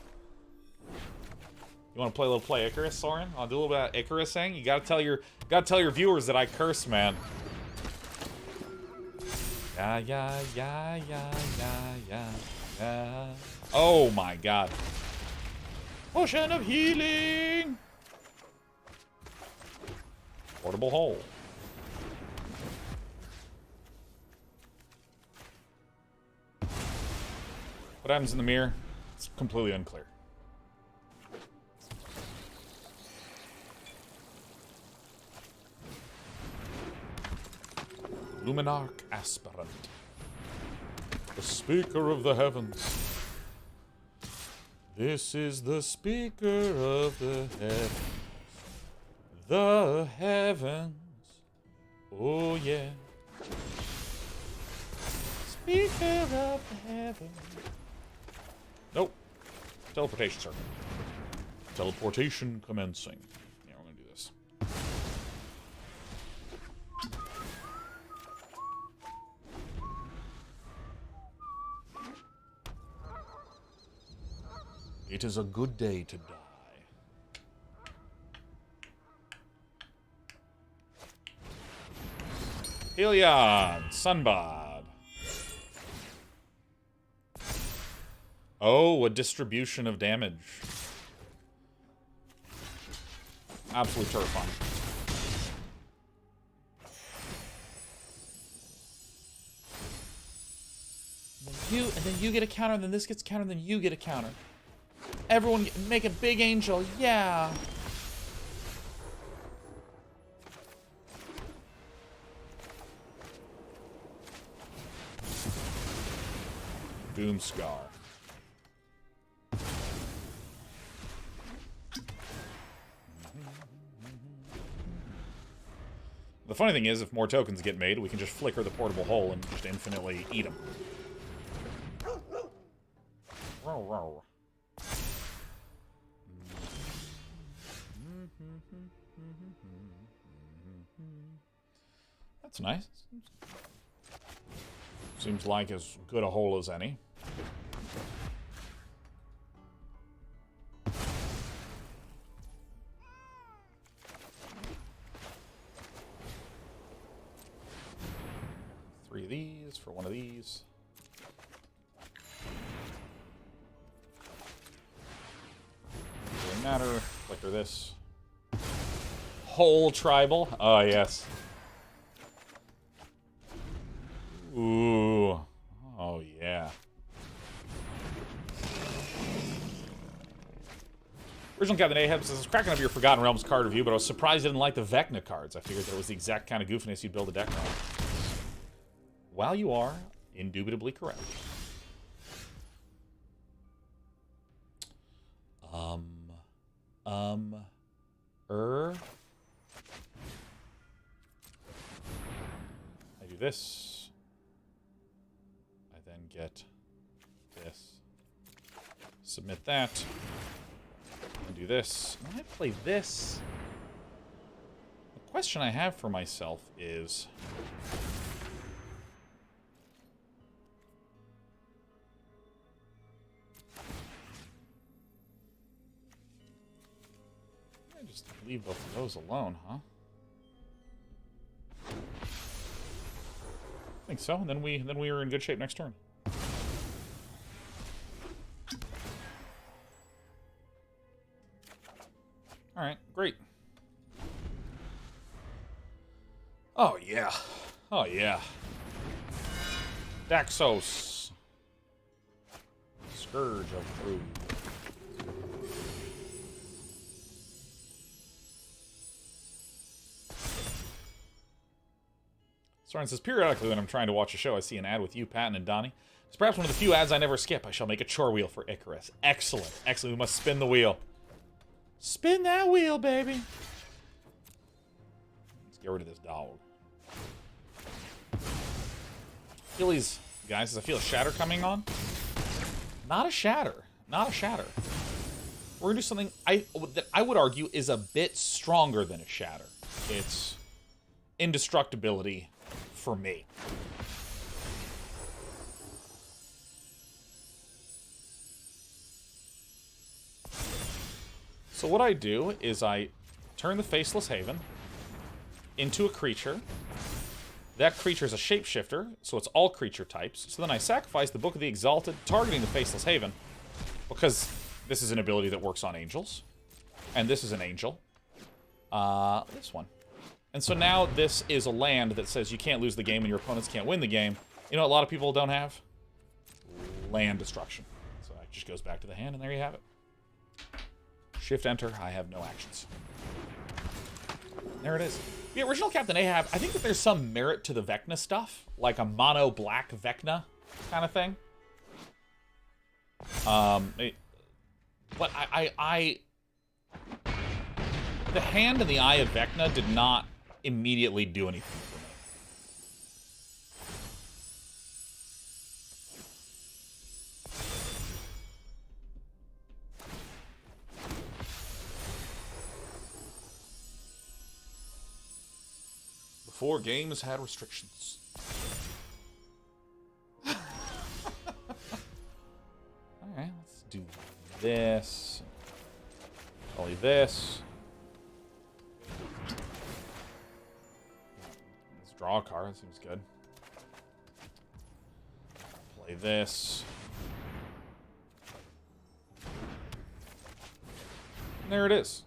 You want to play a little play Icarus, Soren? I'll do a little bit of Icarus saying. You gotta tell your viewers that I curse, man. Yeah, yeah, yeah, yeah, yeah, yeah, yeah. Oh my god. Potion of healing! Portable hole. What happens in the mirror? It's completely unclear. Luminarch Aspirant. The Speaker of the Heavens. This is the Speaker of the Heavens. The heavens. Oh, yeah. Speaker of the heavens. Nope. Teleportation circle. Teleportation commencing. Yeah, we're gonna do this. It is a good day to die. Helion, Sunbod. Oh, a distribution of damage. Absolutely terrifying. And then you get a counter, and then this gets counter, and then you get a counter. Everyone make a big angel, yeah. Doomskar. The funny thing is, if more tokens get made, we can just flicker the portable hole and just infinitely eat them. That's nice. Seems like as good a hole as any. Three of these for one of these. Doesn't matter. Flicker this. Whole tribal. Oh, yes. Ooh. Oh, yeah. Original Captain Ahab says, I was cracking up your Forgotten Realms card review, but I was surprised you didn't like the Vecna cards. I figured that was the exact kind of goofiness you'd build a deck on. While you are indubitably correct. I do this. I then get this. Submit that. And do this. When I play this, the question I have for myself is... just leave both of those alone, huh? I think so. And then we are in good shape next turn. All right, great. Oh yeah, oh yeah. Daxos, Scourge of Brood. Soren says, periodically when I'm trying to watch a show, I see an ad with you, Patton, and Donnie. It's perhaps one of the few ads I never skip. I shall make a chore wheel for Icarus. Excellent. Excellent. We must spin the wheel. Spin that wheel, baby. Let's get rid of this dog. Phillies, guys, I feel a shatter coming on. Not a shatter. Not a shatter. We're going to do something that I would argue is a bit stronger than a shatter. It's indestructibility for me. So what I do is I turn the Faceless Haven into a creature. That creature is a shapeshifter, so it's all creature types. So then I sacrifice the Book of the Exalted, targeting the Faceless Haven, because this is an ability that works on angels. And this is an angel. This one. And so now this is a land that says you can't lose the game and your opponents can't win the game. You know what a lot of people don't have? Land destruction. So that just goes back to the hand, and there you have it. Shift enter, I have no actions. There it is. The original Captain Ahab, I think that there's some merit to the Vecna stuff. Like a mono black Vecna kind of thing. But the hand and the eye of Vecna did not immediately do anything for me. Before games had restrictions. Alright, let's do this. Only this. Let's draw a card, that seems good. Play this. And there it is.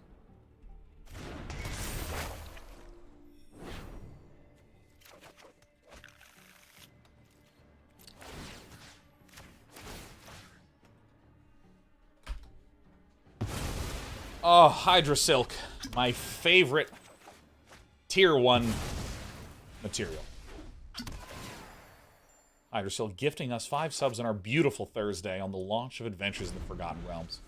Oh, Hydra Silk. My favorite tier 1 material. Hydra Silk gifting us 5 subs on our beautiful Thursday on the launch of Adventures in the Forgotten Realms.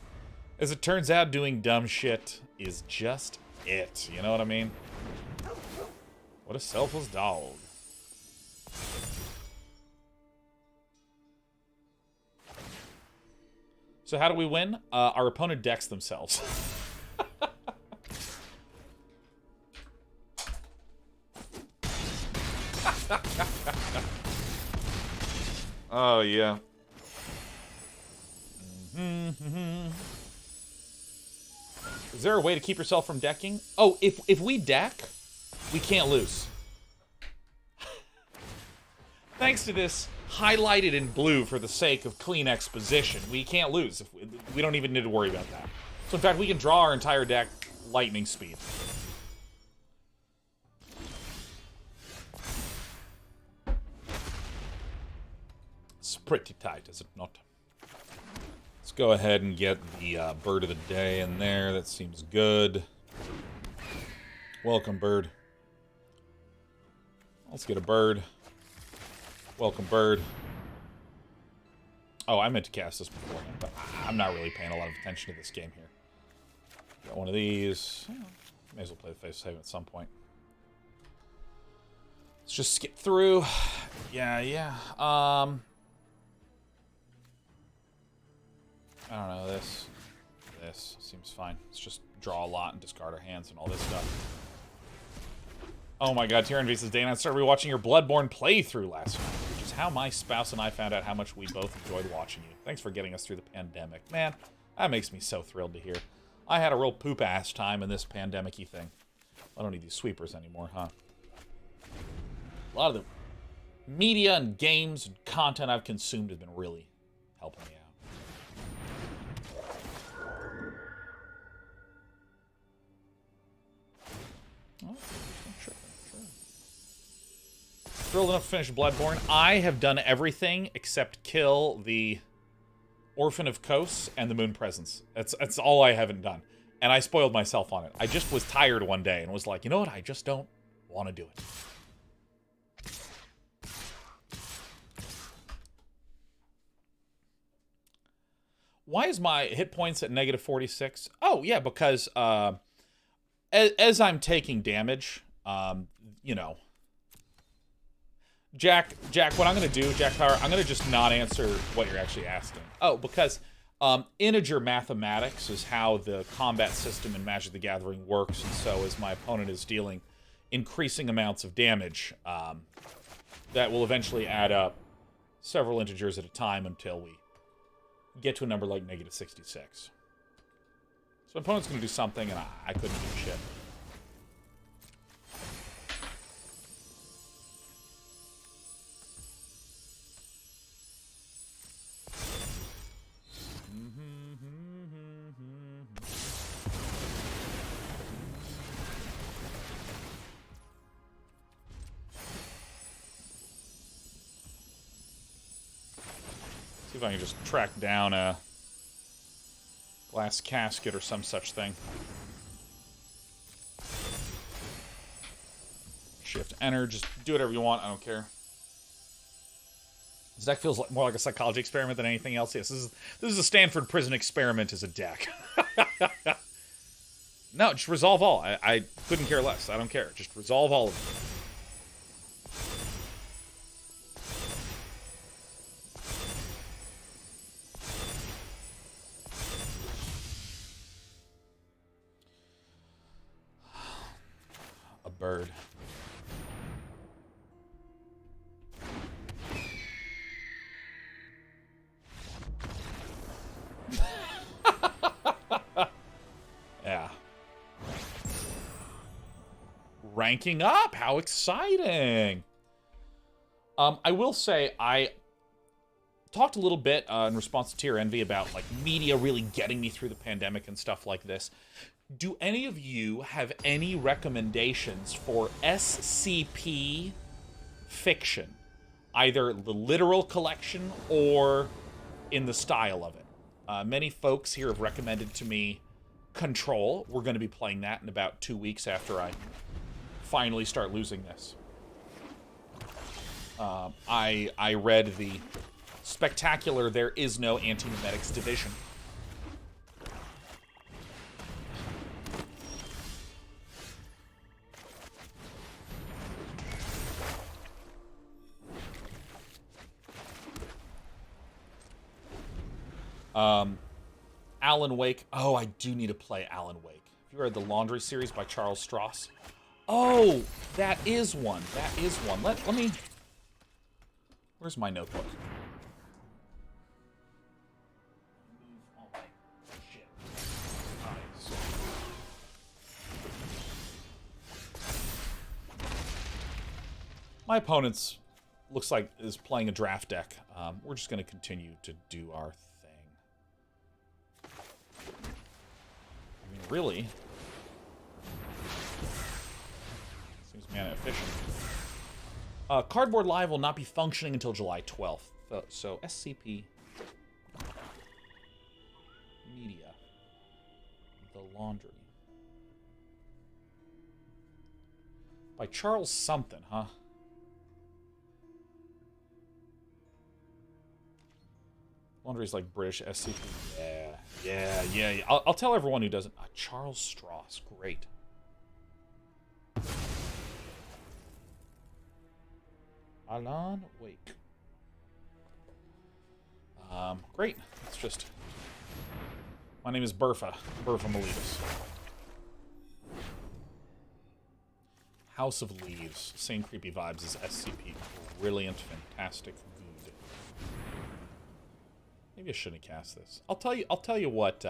As it turns out, doing dumb shit is just it. You know what I mean? What a selfless dog. So how do we win? Our opponent decks themselves. Oh, yeah. Is there a way to keep yourself from decking? Oh, if we deck, we can't lose. Thanks to this highlighted in blue for the sake of clean exposition, we can't lose. We don't even need to worry about that. So in fact, we can draw our entire deck lightning speed. It's pretty tight, is it not? Let's go ahead and get the bird of the day in there. That seems good. Welcome, bird. Let's get a bird. Welcome, bird. Oh, I meant to cast this beforehand, but I'm not really paying a lot of attention to this game here. Got one of these. May as well play the Faceless Haven at some point. Let's just skip through. Yeah. I don't know, this seems fine. Let's just draw a lot and discard our hands and all this stuff. Oh my god, Tyrann V says, Dana, I started rewatching your Bloodborne playthrough last night, which is how my spouse and I found out how much we both enjoyed watching you. Thanks for getting us through the pandemic. Man, that makes me so thrilled to hear. I had a real poop-ass time in this pandemic-y thing. I don't need these sweepers anymore, huh? A lot of the media and games and content I've consumed has been really helping me out. Oh, sure. Thrilled enough to finish Bloodborne. I have done everything except kill the Orphan of Kos and the Moon Presence. That's all I haven't done. And I spoiled myself on it. I just was tired one day and was like, you know what? I just don't want to do it. Why is my hit points at negative 46? Oh, yeah, because as I'm taking damage, you know. Jack, what I'm going to do, Jack Power, I'm going to just not answer what you're actually asking. Oh, because integer mathematics is how the combat system in Magic the Gathering works, and so as my opponent is dealing increasing amounts of damage, that will eventually add up several integers at a time until we get to a number like negative 66. So my opponent's going to do something, and I couldn't do shit. See if I can just track down a Glass Casket or some such thing. Shift, enter, just do whatever you want, I don't care. This deck feels more like a psychology experiment than anything else. Yes, this is a Stanford prison experiment as a deck. No, just resolve all. I couldn't care less. I don't care. Just resolve all of them. A bird. Yeah. Ranking up! How exciting! I will say, I talked a little bit in response to Tier Envy about like media really getting me through the pandemic and stuff like this. Do any of you have any recommendations for SCP fiction? Either the literal collection or in the style of it. Many folks here have recommended to me Control. We're going to be playing that in about 2 weeks after I finally start losing this. I read the spectacular There Is No Anti-Memetics Division. Alan Wake. Oh, I do need to play Alan Wake. Have you read the Laundry series by Charles Stross? Oh, that is one. That is one. Let me... Where's my notebook? My opponent's looks like is playing a draft deck. We're just going to continue to do our thing. I mean, really, seems mana efficient. Cardboard Live will not be functioning until July 12th. So SCP Media, The Laundry. By Charles something, huh? Laundry's like British SCP. Yeah. I'll tell everyone who doesn't. Charles Strauss, great. Alan Wake. Great. It's just... My name is Birth of Meletis. House of Leaves. Same creepy vibes as SCP. Brilliant, fantastic, good. Maybe I shouldn't cast this. I'll tell you what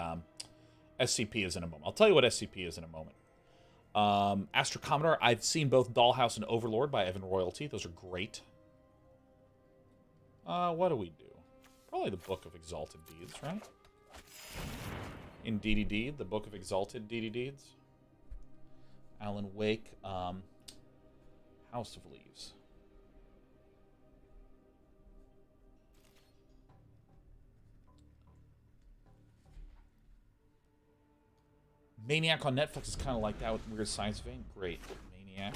SCP is in a moment. Astro Commodore. I've seen both Dollhouse and Overlord by Evan Royalty. Those are great. What do we do? Probably the Book of Exalted Deeds, right? In DDD, the Book of Exalted Deeds. Alan Wake, House of Leaves. Maniac on Netflix is kind of like that with Weird Science vein. Great. Maniac.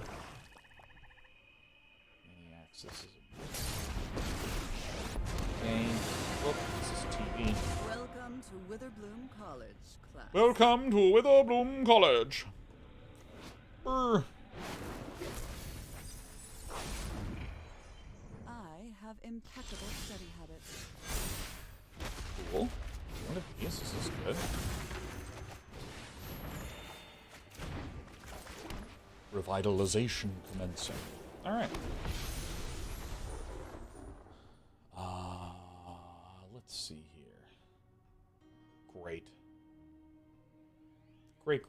Maniacs. This is a game. Book. This is TV. Welcome to Witherbloom College, class. Welcome to Witherbloom College. I have impeccable study habits. Cool. One of these. This is good. Revitalization commencing. Alright. Let's see here. Great. Great.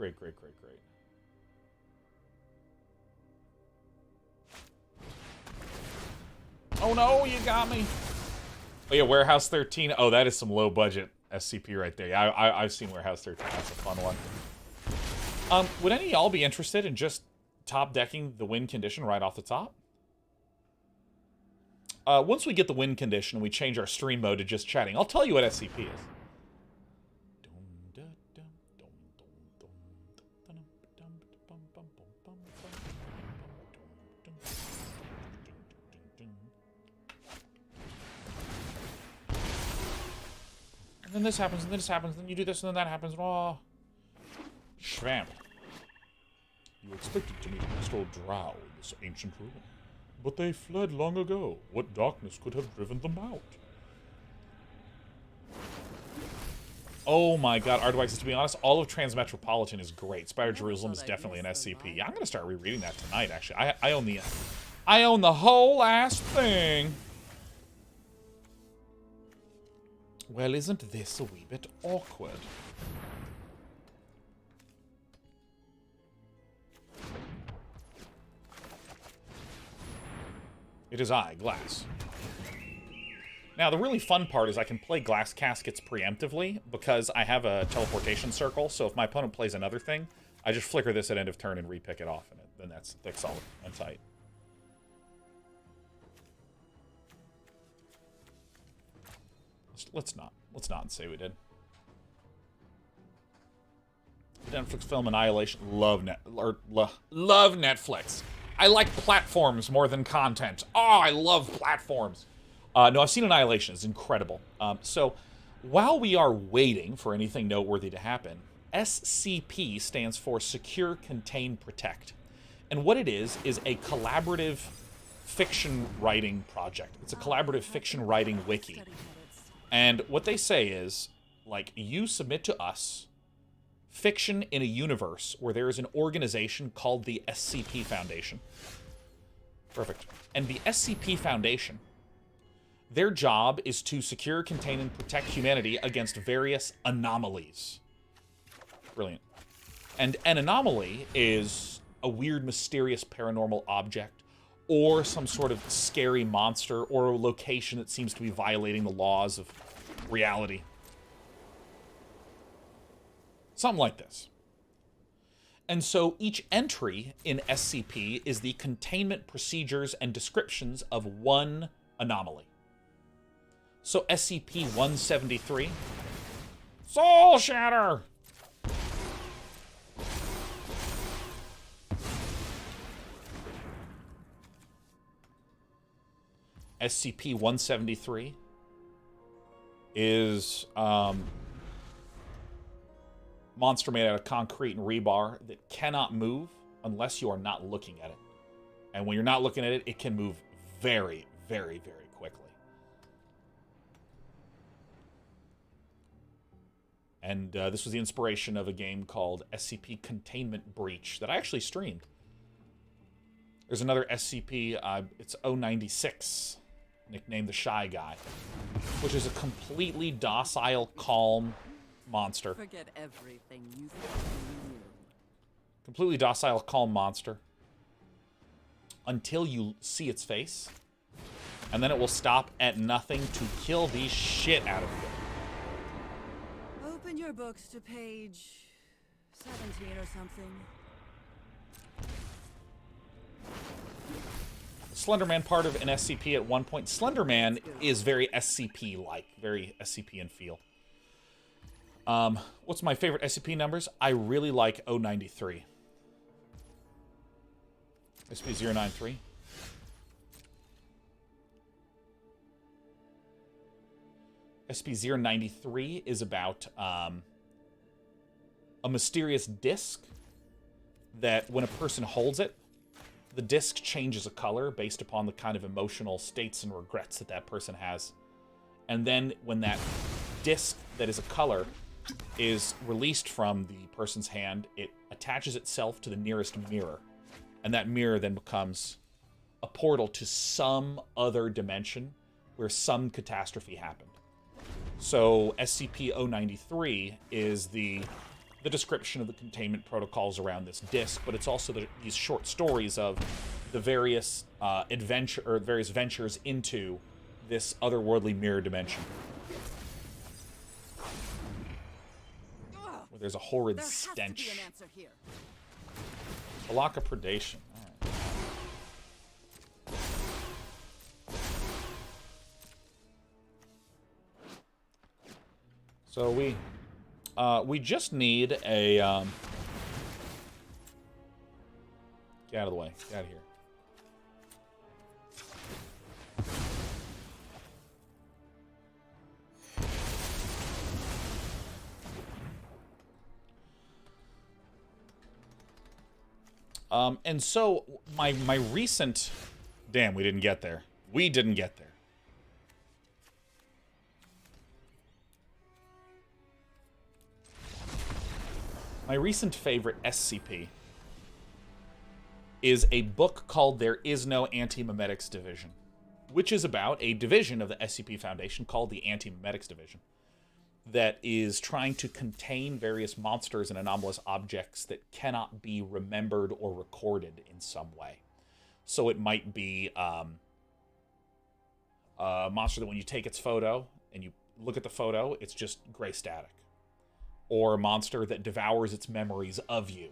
Oh no, you got me! Oh yeah, Warehouse 13. Oh, that is some low budget SCP right there. Yeah, I've seen Warehouse 13. That's a fun one. Would any of y'all be interested in just top decking the win condition right off the top? Once we get the win condition, we change our stream mode to just chatting. I'll tell you what SCP is. And then this happens, and then this happens, then you do this, and then that happens. Oh, Schwamp. You expected to meet Mr. Drow in this ancient ruin, but they fled long ago. What darkness could have driven them out? Oh my god, Ardwax, to be honest, all of Transmetropolitan is great. Spider Jerusalem is definitely an SCP. Yeah, I'm gonna start rereading that tonight, actually. I own the whole ass thing. Well, isn't this a wee bit awkward? It is I, Glass. Now, the really fun part is I can play Glass Caskets preemptively because I have a Teleportation Circle, so if my opponent plays another thing, I just flicker this at end of turn and repick it off, and then that's solid and tight. Let's not say we did. Netflix film Annihilation. Love Netflix. I like platforms more than content. Oh, I love platforms. No, I've seen Annihilation. It's incredible. So, while we are waiting for anything noteworthy to happen, SCP stands for Secure, Contain, Protect. And what it is a collaborative fiction writing project. It's a collaborative fiction writing wiki. And what they say is, like, you submit to us fiction in a universe where there is an organization called the SCP Foundation. Perfect. And the SCP Foundation, their job is to secure, contain, and protect humanity against various anomalies. Brilliant. And an anomaly is a weird, mysterious paranormal object or some sort of scary monster, or a location that seems to be violating the laws of reality. Something like this. And so each entry in SCP is the containment procedures and descriptions of one anomaly. So SCP-173, Soul Shatter! SCP-173 is monster made out of concrete and rebar that cannot move unless you are not looking at it. And when you're not looking at it, it can move very, very, very quickly. And this was the inspiration of a game called SCP Containment Breach that I actually streamed. There's another SCP, it's 096, nicknamed the Shy Guy, which is a completely docile, calm monster. Forget everything you thought you knew. Completely docile, calm monster. Until you see its face. And then it will stop at nothing to kill the shit out of you. Open your books to page 17 or something. Slenderman part of an SCP at one point. Slenderman is very SCP-like. Very SCP in feel. What's my favorite SCP numbers? I really like 093. SCP-093. SCP-093 is about a mysterious disc that when a person holds it, the disc changes a color based upon the kind of emotional states and regrets that that person has. And then when that disc that is a color is released from the person's hand, it attaches itself to the nearest mirror. And that mirror then becomes a portal to some other dimension where some catastrophe happened. So SCP-093 is the description of the containment protocols around this disc, but it's also these short stories of the various various ventures into this otherworldly mirror dimension. Where there's a horrid stench. There has to be an answer here. A lock of predation. All right. So we just need a get out of the way. Get out of here. And so my recent, damn, we didn't get there. We didn't get there. My recent favorite SCP is a book called There Is No Anti-Memetics Division, which is about a division of the SCP Foundation called the Anti-Memetics Division that is trying to contain various monsters and anomalous objects that cannot be remembered or recorded in some way. So it might be a monster that when you take its photo and you look at the photo, it's just gray static. Or a monster that devours its memories of you.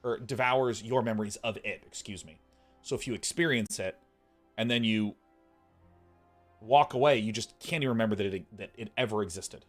Or devours your memories of it, excuse me. So if you experience it, and then you walk away, you just can't even remember that it ever existed.